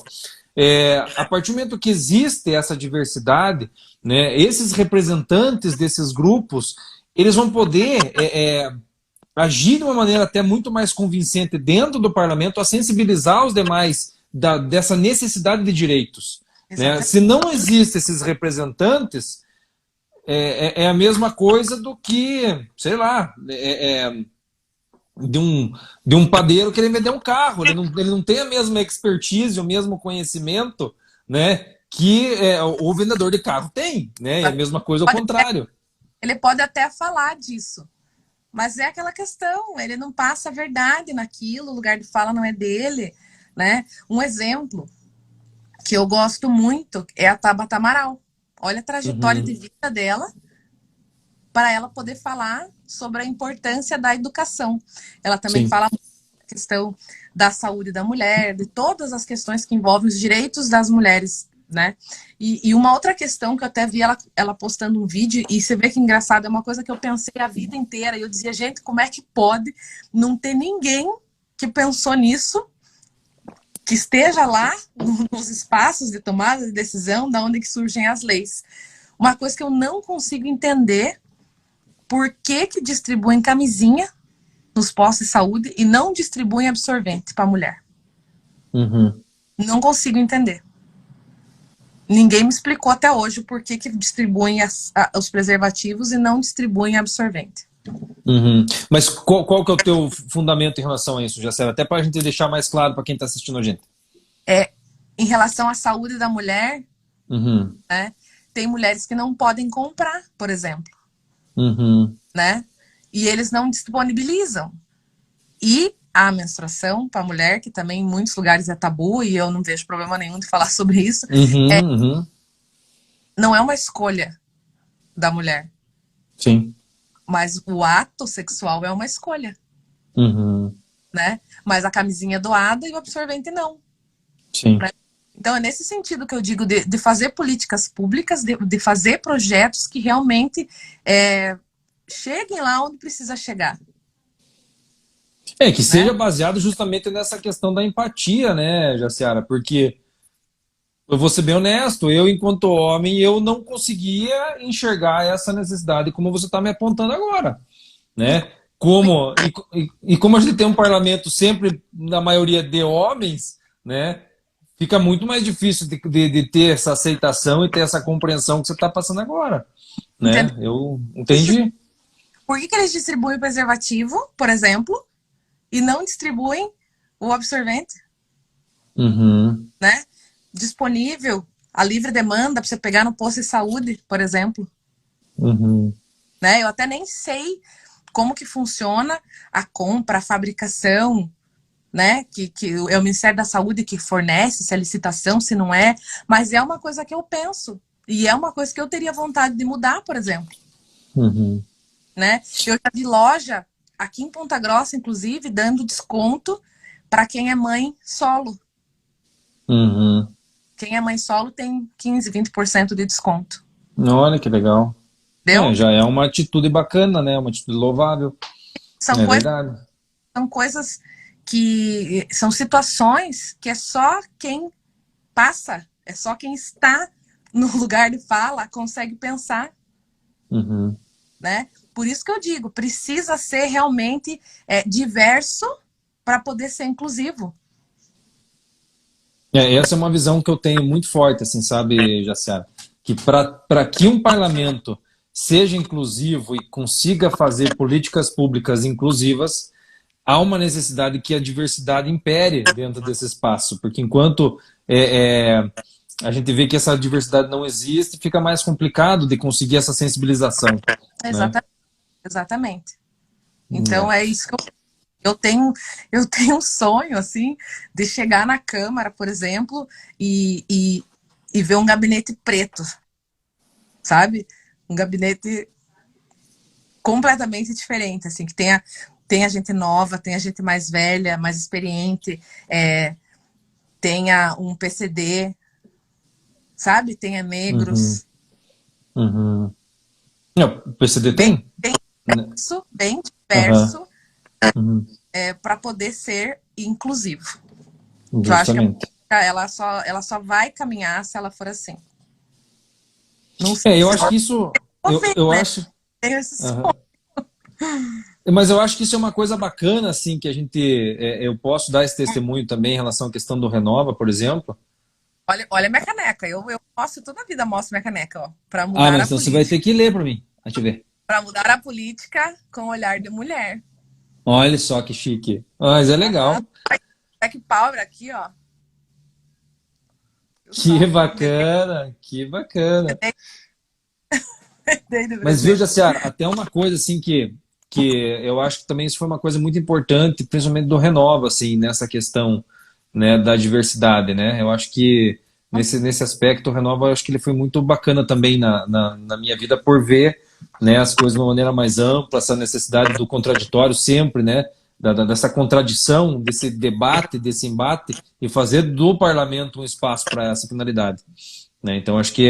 A partir do momento que existe essa diversidade, né, esses representantes desses grupos, eles vão poder agir de uma maneira até muito mais convincente dentro do parlamento a sensibilizar os demais dessa necessidade de direitos. Né? Exatamente. Se não existem esses representantes, é a mesma coisa do que, sei lá, de um padeiro querer vender um carro. Ele não tem a mesma expertise, o mesmo conhecimento, né, que o vendedor de carro tem. Né? E a mesma coisa ao contrário. Ele pode até falar disso, Mas é aquela questão, ele não passa a verdade naquilo, o lugar de fala não é dele, né? Um exemplo que eu gosto muito é a Tabata Amaral. Olha a trajetória de Uhum. vida dela para ela poder falar sobre a importância da educação. Ela também Sim. fala a questão da saúde da mulher, de todas as questões que envolvem os direitos das mulheres, né? E uma outra questão que eu até vi ela postando um vídeo, e você vê que engraçado, é uma coisa que eu pensei a vida inteira, e eu dizia, gente, como é que pode não ter ninguém que pensou nisso, que esteja lá nos espaços de tomada de decisão, da onde que surgem as leis. Uma coisa que eu não consigo entender, por que que distribuem camisinha nos postos de saúde e não distribuem absorvente para a mulher? Uhum. Não consigo entender. Ninguém me explicou até hoje por que que distribuem os preservativos e não distribuem absorvente. Uhum. Mas qual que é o teu fundamento em relação a isso, Jacera? Até para a gente deixar mais claro para quem está assistindo a gente. É, em relação à saúde da mulher, Uhum. né, tem mulheres que não podem comprar, por exemplo, Uhum. né? E eles não disponibilizam. E a menstruação para a mulher, que também em muitos lugares é tabu, e eu não vejo problema nenhum de falar sobre isso, Uhum. Uhum. não é uma escolha da mulher, Sim. mas o ato sexual é uma escolha, Uhum. né? Mas a camisinha é doada e o absorvente não, Sim. né? Então é nesse sentido que eu digo de fazer políticas públicas, de fazer projetos que realmente cheguem lá onde precisa chegar. É, que Né? seja baseado justamente nessa questão da empatia, né, Jaciara? Porque, eu vou ser bem honesto, eu, enquanto homem, eu não conseguia enxergar essa necessidade como você está me apontando agora, né? E como a gente tem um parlamento sempre, na maioria, de homens, né? Fica muito mais difícil de ter essa aceitação e ter essa compreensão que você está passando agora, Entendeu? né? Eu entendi. Por que que eles distribuem o preservativo, por exemplo, e não distribuem o absorvente, Uhum. né? Disponível a livre demanda para você pegar no posto de saúde, por exemplo, Uhum. né? Eu até nem sei como que funciona a compra, a fabricação, né? Que é o Ministério da Saúde que fornece, se é licitação, se não é, mas é uma coisa que eu penso e é uma coisa que eu teria vontade de mudar, por exemplo, Uhum. né? Eu já vi loja aqui em Ponta Grossa, inclusive, dando desconto para quem é mãe solo. Uhum. Quem é mãe solo tem 15, 20% de desconto. Olha que legal. É, Entendeu? já é uma atitude bacana, né? Uma atitude louvável. São É coisas, verdade. são coisas que são situações que é só quem passa, é só quem está no lugar de fala consegue pensar, Uhum. né? Por isso que eu digo, precisa ser realmente diverso para poder ser inclusivo. É, essa é uma visão que eu tenho muito forte, assim, sabe, Jaciara? Que para que um parlamento seja inclusivo e consiga fazer políticas públicas inclusivas, há uma necessidade que a diversidade impere dentro desse espaço, porque enquanto a gente vê que essa diversidade não existe, fica mais complicado de conseguir essa sensibilização, né? Exatamente. Exatamente. Então é isso que eu tenho, eu tenho um sonho, assim, de chegar na Câmara, por exemplo, e ver um gabinete preto, sabe? Um gabinete completamente diferente, assim, que tenha gente nova, tenha gente mais velha, mais experiente, tenha um PCD, sabe? Tenha Uhum, negros, uhum. Não, o PCD bem, tem? bem Né? diverso, bem Aham, diverso, uhum, para poder ser inclusivo. Que eu acho que a justamente. política, ela só vai caminhar se ela for assim. Não sei É, eu se acho que isso, vou ver, eu né? acho, Tenho esse sonho. aham. Mas eu acho que isso é uma coisa bacana, assim, que a gente, eu posso dar esse testemunho também em relação à questão do Renova, por exemplo. Olha minha caneca. Eu mostro toda a vida, mostro minha caneca, ó. Para Ah, mudar mas a então você vai política. ter que ler para mim. Deixa eu ver. Para mudar a política com o olhar de mulher. Olha só que chique. Mas é Aham. legal. Black Power aqui, ó. Eu Que só bacana, que bacana. dei de Mas viu, presente. Jaciara, até uma coisa assim que que eu acho que também isso foi uma coisa muito importante, principalmente do Renova, assim, nessa questão, né, da diversidade, né? Eu acho que nesse aspecto o Renova, eu acho que ele foi muito bacana também na minha vida por ver, né, as coisas de uma maneira mais ampla, essa necessidade do contraditório sempre, né? Dessa contradição, desse debate, desse embate, e fazer do parlamento um espaço para essa finalidade, né? Então, acho que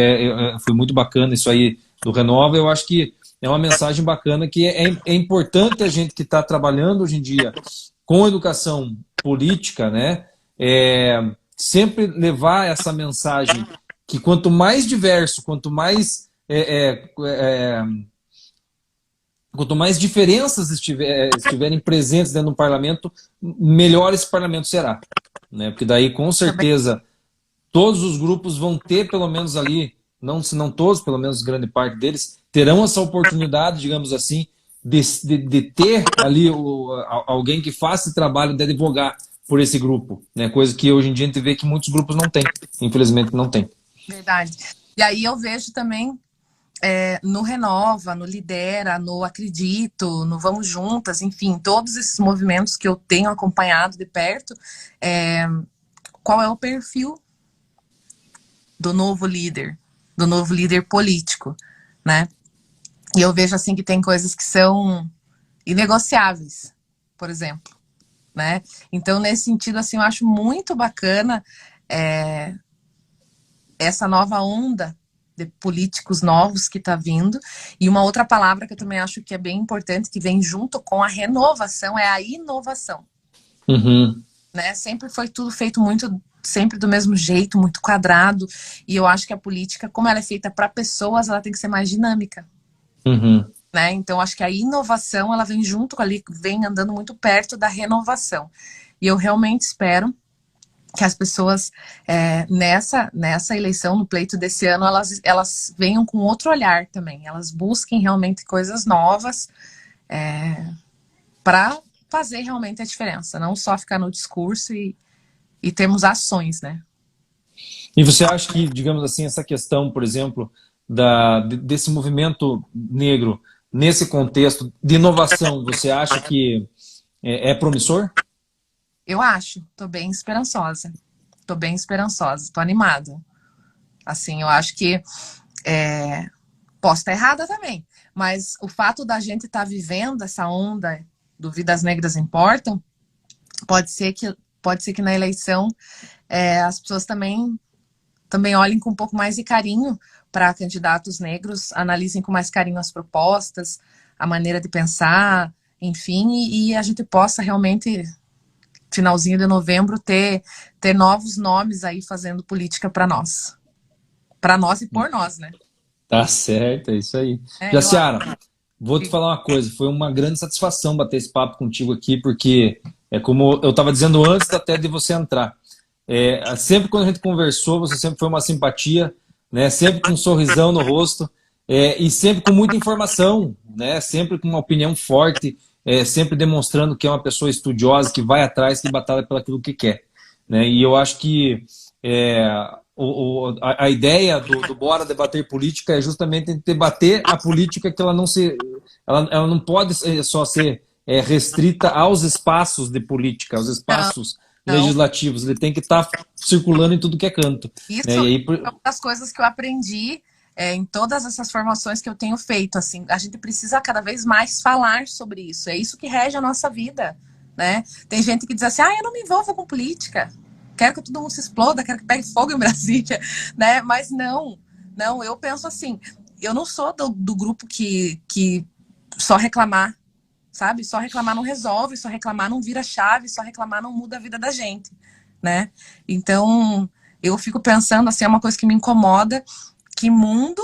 foi muito bacana isso aí do Renova. Eu acho que é uma mensagem bacana que é importante a gente que está trabalhando hoje em dia com educação política, né? Sempre levar essa mensagem que quanto mais diverso, quanto mais diferenças estiverem presentes dentro do parlamento, melhor esse parlamento será, né? Porque daí, com certeza, todos os grupos vão ter, pelo menos ali, não, se não todos, pelo menos grande parte deles, terão essa oportunidade, digamos assim, de ter ali alguém que faça esse trabalho de advogar por esse grupo, né? Coisa que hoje em dia a gente vê que muitos grupos não têm, infelizmente não tem. Verdade. E aí eu vejo também no Renova, no Lidera, no Acredito, no Vamos Juntas, enfim, todos esses movimentos que eu tenho acompanhado de perto, qual é o perfil do novo líder político, né? E eu vejo assim que tem coisas que são inegociáveis, por exemplo, né? Então, nesse sentido, assim, eu acho muito bacana essa nova onda de políticos novos que está vindo. E uma outra palavra que eu também acho que é bem importante, que vem junto com a renovação, é a inovação. Uhum. Né? Sempre foi tudo feito sempre do mesmo jeito, muito quadrado. E eu acho que a política, como ela é feita para pessoas, ela tem que ser mais dinâmica. Uhum. Né? Então, acho que a inovação, ela vem junto ali, vem andando muito perto da renovação. E eu realmente espero que as pessoas nessa eleição, no pleito desse ano, elas venham com outro olhar também. Elas busquem realmente coisas novas para fazer realmente a diferença. Não só ficar no discurso e termos ações, né? E você acha que, digamos assim, essa questão, por exemplo, desse movimento negro, nesse contexto de inovação, você acha que é promissor? Eu acho, tô bem esperançosa. Tô animada. Assim, eu acho que posso estar errada também, mas o fato da gente estar vivendo essa onda do Vidas Negras Importam, pode ser que na eleição as pessoas também olhem com um pouco mais de carinho para candidatos negros, analisem com mais carinho as propostas, a maneira de pensar, enfim, e a gente possa realmente, finalzinho de novembro, ter novos nomes aí fazendo política para nós. Para nós e por nós, né? Tá certo, é isso aí. Jaciara, vou te falar uma coisa, foi uma grande satisfação bater esse papo contigo aqui, porque é como eu estava dizendo antes até de você entrar. Sempre quando a gente conversou, você sempre foi uma simpatia, né? Sempre com um sorrisão no rosto, e sempre com muita informação, né? Sempre com uma opinião forte, sempre demonstrando que é uma pessoa estudiosa, que vai atrás, que batalha pelo aquilo que quer, né? E eu acho que a ideia do Bora Debater Política é justamente debater a política, que ela não pode só ser restrita aos espaços de política, aos espaços legislativos. Ele tem que estar circulando em tudo que é canto. Isso né? E aí, é uma das coisas que eu aprendi em todas essas formações que eu tenho feito. Assim, a gente precisa cada vez mais falar sobre isso. É isso que rege a nossa vida, né? Tem gente que diz assim, eu não me envolvo com política. Quero que todo mundo se exploda, quero que pegue fogo em Brasília, né? Mas não, eu penso assim, eu não sou do grupo que só reclamar, sabe? Só reclamar não resolve, só reclamar não vira chave, só reclamar não muda a vida da gente, né? Então, eu fico pensando, assim, é uma coisa que me incomoda, que mundo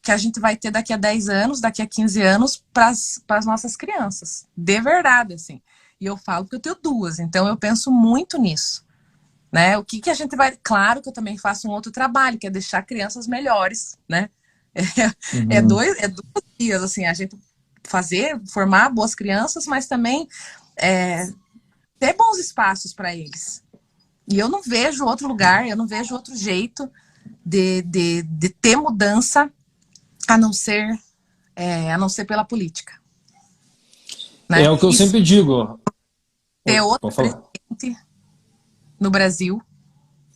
que a gente vai ter daqui a 10 anos, daqui a 15 anos, para as nossas crianças. De verdade, assim. E eu falo que eu tenho 2, então eu penso muito nisso. Né? O que a gente vai... Claro que eu também faço um outro trabalho, que é deixar crianças melhores, né? É 2 dias, assim, a gente formar boas crianças, mas também ter bons espaços para eles. E eu não vejo outro lugar, eu não vejo outro jeito de ter mudança a não ser pela política. né? É o que eu sempre digo. Ter Oi, outro pode falar. presidente no Brasil,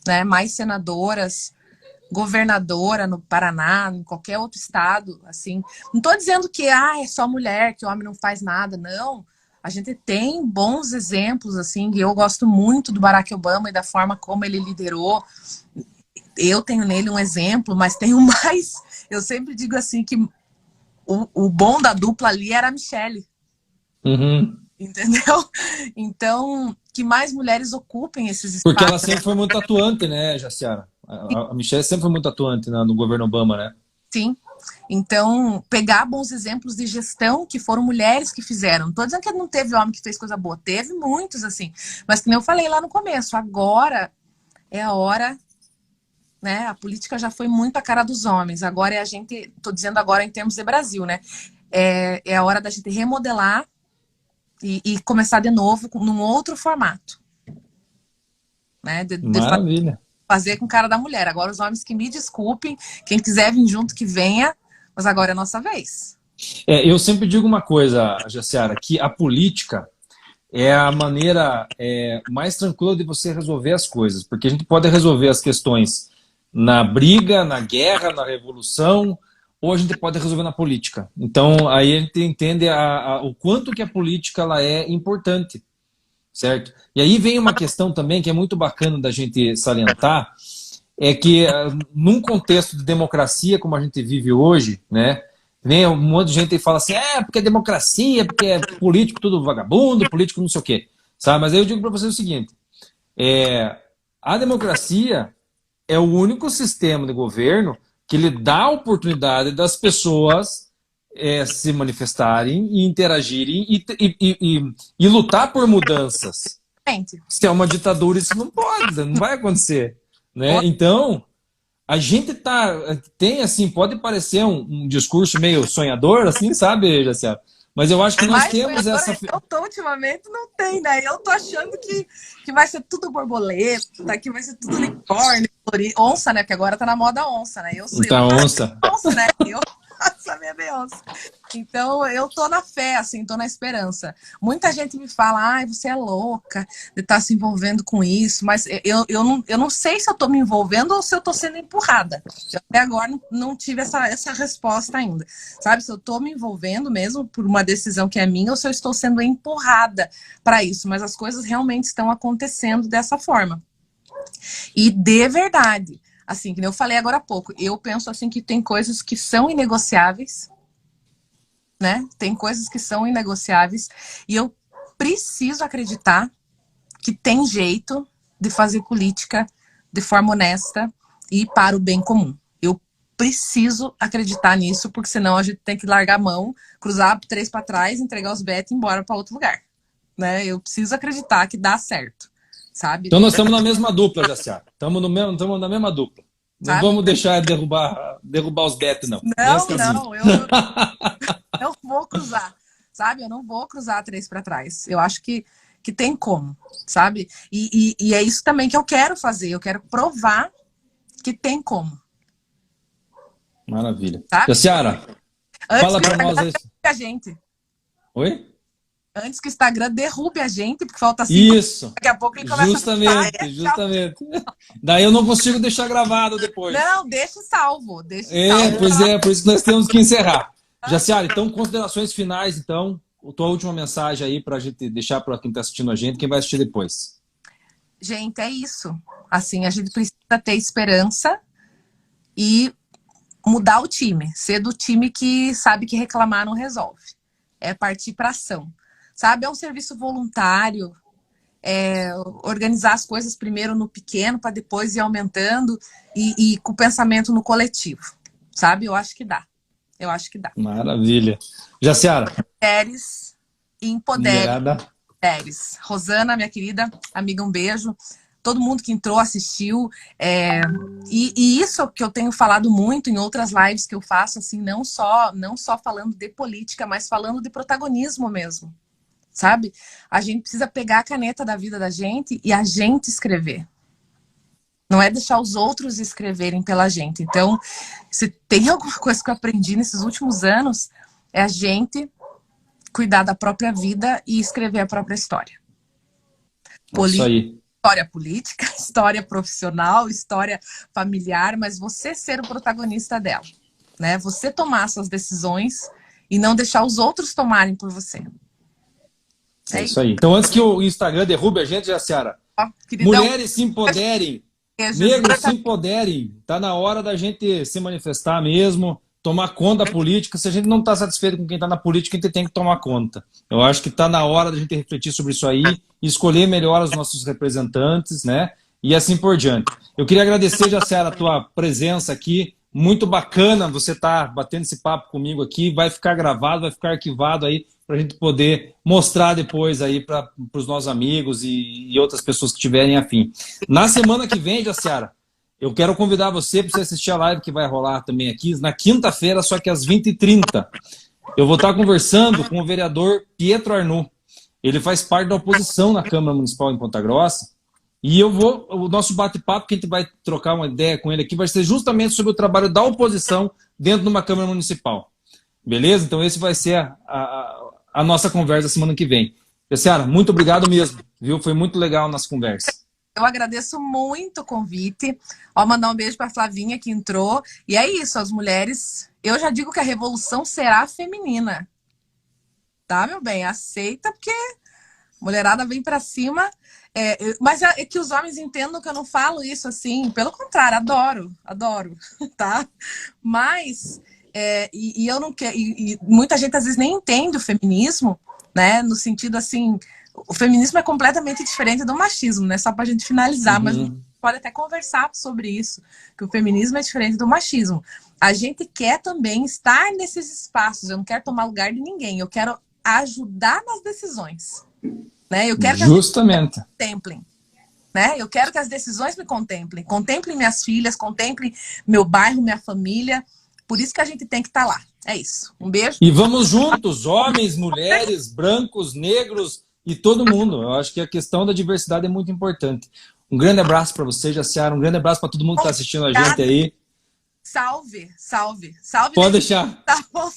né? Mais senadoras, governadora no Paraná, em qualquer outro estado, assim. Não estou dizendo que é só mulher, que o homem não faz nada, não. A gente tem bons exemplos, assim, e eu gosto muito do Barack Obama e da forma como ele liderou. Eu tenho nele um exemplo, mas tenho mais. Eu sempre digo assim que o bom da dupla ali era a Michelle. Uhum. Entendeu? Então, que mais mulheres ocupem esses Porque ela espaços. sempre foi muito atuante, né, Jaciara? A Michelle sempre foi muito atuante no governo Obama, né? Sim. Então, pegar bons exemplos de gestão que foram mulheres que fizeram. Não tô dizendo que não teve homem que fez coisa boa. Teve muitos, assim. Mas, como eu falei lá no começo, agora é a hora, né? A política já foi muito a cara dos homens. Agora é a gente, tô dizendo agora em termos de Brasil, né? É a hora da gente remodelar e começar de novo num outro formato. Né? De Maravilha. fazer com cara da mulher. Agora os homens que me desculpem, quem quiser vir junto que venha, mas agora é a nossa vez. Eu sempre digo uma coisa, Jaciara, que a política é a maneira mais tranquila de você resolver as coisas, porque a gente pode resolver as questões na briga, na guerra, na revolução, ou a gente pode resolver na política. Então, aí a gente entende o quanto que a política ela é importante, certo? E aí vem uma questão também que é muito bacana da gente salientar, é que num contexto de democracia como a gente vive hoje, né? Vem um monte de gente e fala assim, porque é democracia, porque é político tudo vagabundo, político não sei o quê. Sabe? Mas aí eu digo para vocês o seguinte, a democracia é o único sistema de governo que lhe dá a oportunidade das pessoas se manifestarem e interagirem e lutar por mudanças. Gente, Se é uma ditadura, isso não pode, não vai acontecer. Né? Então, a gente tem assim, pode parecer um discurso meio sonhador, assim, sabe, Jaciara? Mas eu acho que nós temos essa. Eu tô ultimamente não tem, né? Eu tô achando que vai ser tudo borboleta, que vai ser tudo unicórnio, onça, né? Porque agora tá na moda onça, né? Eu sou Tá onça. onça, né? Eu faço a minha Beyoncé. Então eu tô na fé, assim, tô na esperança. Muita gente me fala, você é louca de estar se envolvendo com isso, mas eu não sei se eu tô me envolvendo ou se eu tô sendo empurrada. Eu até agora não tive essa resposta ainda. Sabe, se eu tô me envolvendo mesmo por uma decisão que é minha ou se eu estou sendo empurrada para isso, mas as coisas realmente estão acontecendo dessa forma. E de verdade, assim, que eu falei agora há pouco, eu penso assim que tem coisas que são inegociáveis, né? Tem coisas que são inegociáveis e eu preciso acreditar que tem jeito de fazer política de forma honesta e para o bem comum. Eu preciso acreditar nisso, porque senão a gente tem que largar a mão, cruzar 3 para trás, entregar os bets e ir embora para outro lugar, né? Eu preciso acreditar que dá certo, sabe? Então nós estamos na mesma dupla, Jaciara. Estamos na mesma dupla. Não Sabe? vamos deixar derrubar os bets, não. Não, eu não vou cruzar, sabe? Eu não vou cruzar 3 para trás. Eu acho que tem como, sabe? E é isso também que eu quero fazer. Eu quero provar que tem como. Maravilha. Sabe? Jaciara, fala para nós aí. A gente. Oi? Antes que o Instagram derrube a gente, porque falta 5. Isso. Daqui a pouco ele começa justamente. Daí eu não consigo deixar gravado depois. Não, deixa salvo. Pois é, por isso que nós temos que encerrar. Jaciara, então, considerações finais, então, a tua última mensagem aí para a gente deixar para quem está assistindo a gente, quem vai assistir depois. Gente, é isso. Assim, a gente precisa ter esperança e mudar o time. Ser do time que sabe que reclamar não resolve. É partir para ação. Sabe, é um serviço voluntário, organizar as coisas primeiro no pequeno para depois ir aumentando e com o pensamento no coletivo, sabe? Eu acho que dá. Maravilha. Jaciara. Mulheres, empoderem mulheres. Rosana, minha querida amiga, um beijo. Todo mundo que entrou, assistiu. E isso que eu tenho falado muito em outras lives que eu faço, assim, não só falando de política, mas falando de protagonismo mesmo. Sabe? A gente precisa pegar a caneta da vida da gente e a gente escrever. Não é deixar os outros escreverem pela gente. Então, se tem alguma coisa que eu aprendi nesses últimos anos, é a gente cuidar da própria vida e escrever a própria história. Isso aí. História política, história profissional, história familiar, mas você ser o protagonista dela, né? Você tomar suas decisões e não deixar os outros tomarem por você. É isso aí. Então, antes que o Instagram derrube a gente, Jaciara, mulheres se empoderem, negros se empoderem. Tá na hora da gente se manifestar mesmo, tomar conta da política. Se a gente não está satisfeito com quem está na política, a gente tem que tomar conta. Eu acho que está na hora da gente refletir sobre isso aí, escolher melhor os nossos representantes, né? E assim por diante. Eu queria agradecer, Jaciara, a tua presença aqui. Muito bacana você estar batendo esse papo comigo aqui. Vai ficar gravado, vai ficar arquivado aí para a gente poder mostrar depois aí para os nossos amigos e outras pessoas que tiverem afim. Na semana que vem, Jaciara, eu quero convidar você para você assistir a live que vai rolar também aqui, na quinta-feira, só que às 20h30. Eu vou estar conversando com o vereador Pietro Arnoux. Ele faz parte da oposição na Câmara Municipal em Ponta Grossa. E o nosso bate-papo, que a gente vai trocar uma ideia com ele aqui, vai ser justamente sobre o trabalho da oposição dentro de uma Câmara Municipal. Beleza? Então esse vai ser a nossa conversa semana que vem. Jaciara, muito obrigado mesmo, viu? Foi muito legal a nossa conversa. Eu agradeço muito o convite. Ó, mandar um beijo para a Flavinha que entrou. E é isso, as mulheres... Eu já digo que a revolução será feminina. Tá, meu bem? Aceita, porque mulherada vem para cima... mas é que os homens entendam que eu não falo isso assim, pelo contrário, adoro, tá? Mas, eu não quero, e muita gente às vezes nem entende o feminismo, né? No sentido assim, o feminismo é completamente diferente do machismo, né? Só pra gente finalizar, mas a gente pode até conversar sobre isso, que o feminismo é diferente do machismo. A gente quer também estar nesses espaços, eu não quero tomar lugar de ninguém, eu quero ajudar nas decisões. Né? Eu quero que justamente as contemplem, né? Eu quero que as decisões me contemplem, contemplem minhas filhas, contemplem meu bairro, minha família. Por isso que a gente tem que estar lá. É isso. Um beijo. E vamos juntos, homens, mulheres, brancos, negros e todo mundo. Eu acho que a questão da diversidade é muito importante. Um grande abraço para você, Jaciara. Um grande abraço para todo mundo que está assistindo a gente aí. Salve. Pode deixar. Tá bom.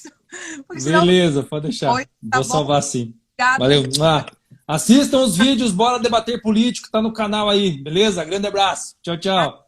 Beleza, pode deixar. Tá Vou salvar sim. Obrigada. Valeu. Assistam os vídeos, bora debater político, tá no canal aí, beleza? Grande abraço. Tchau, tchau.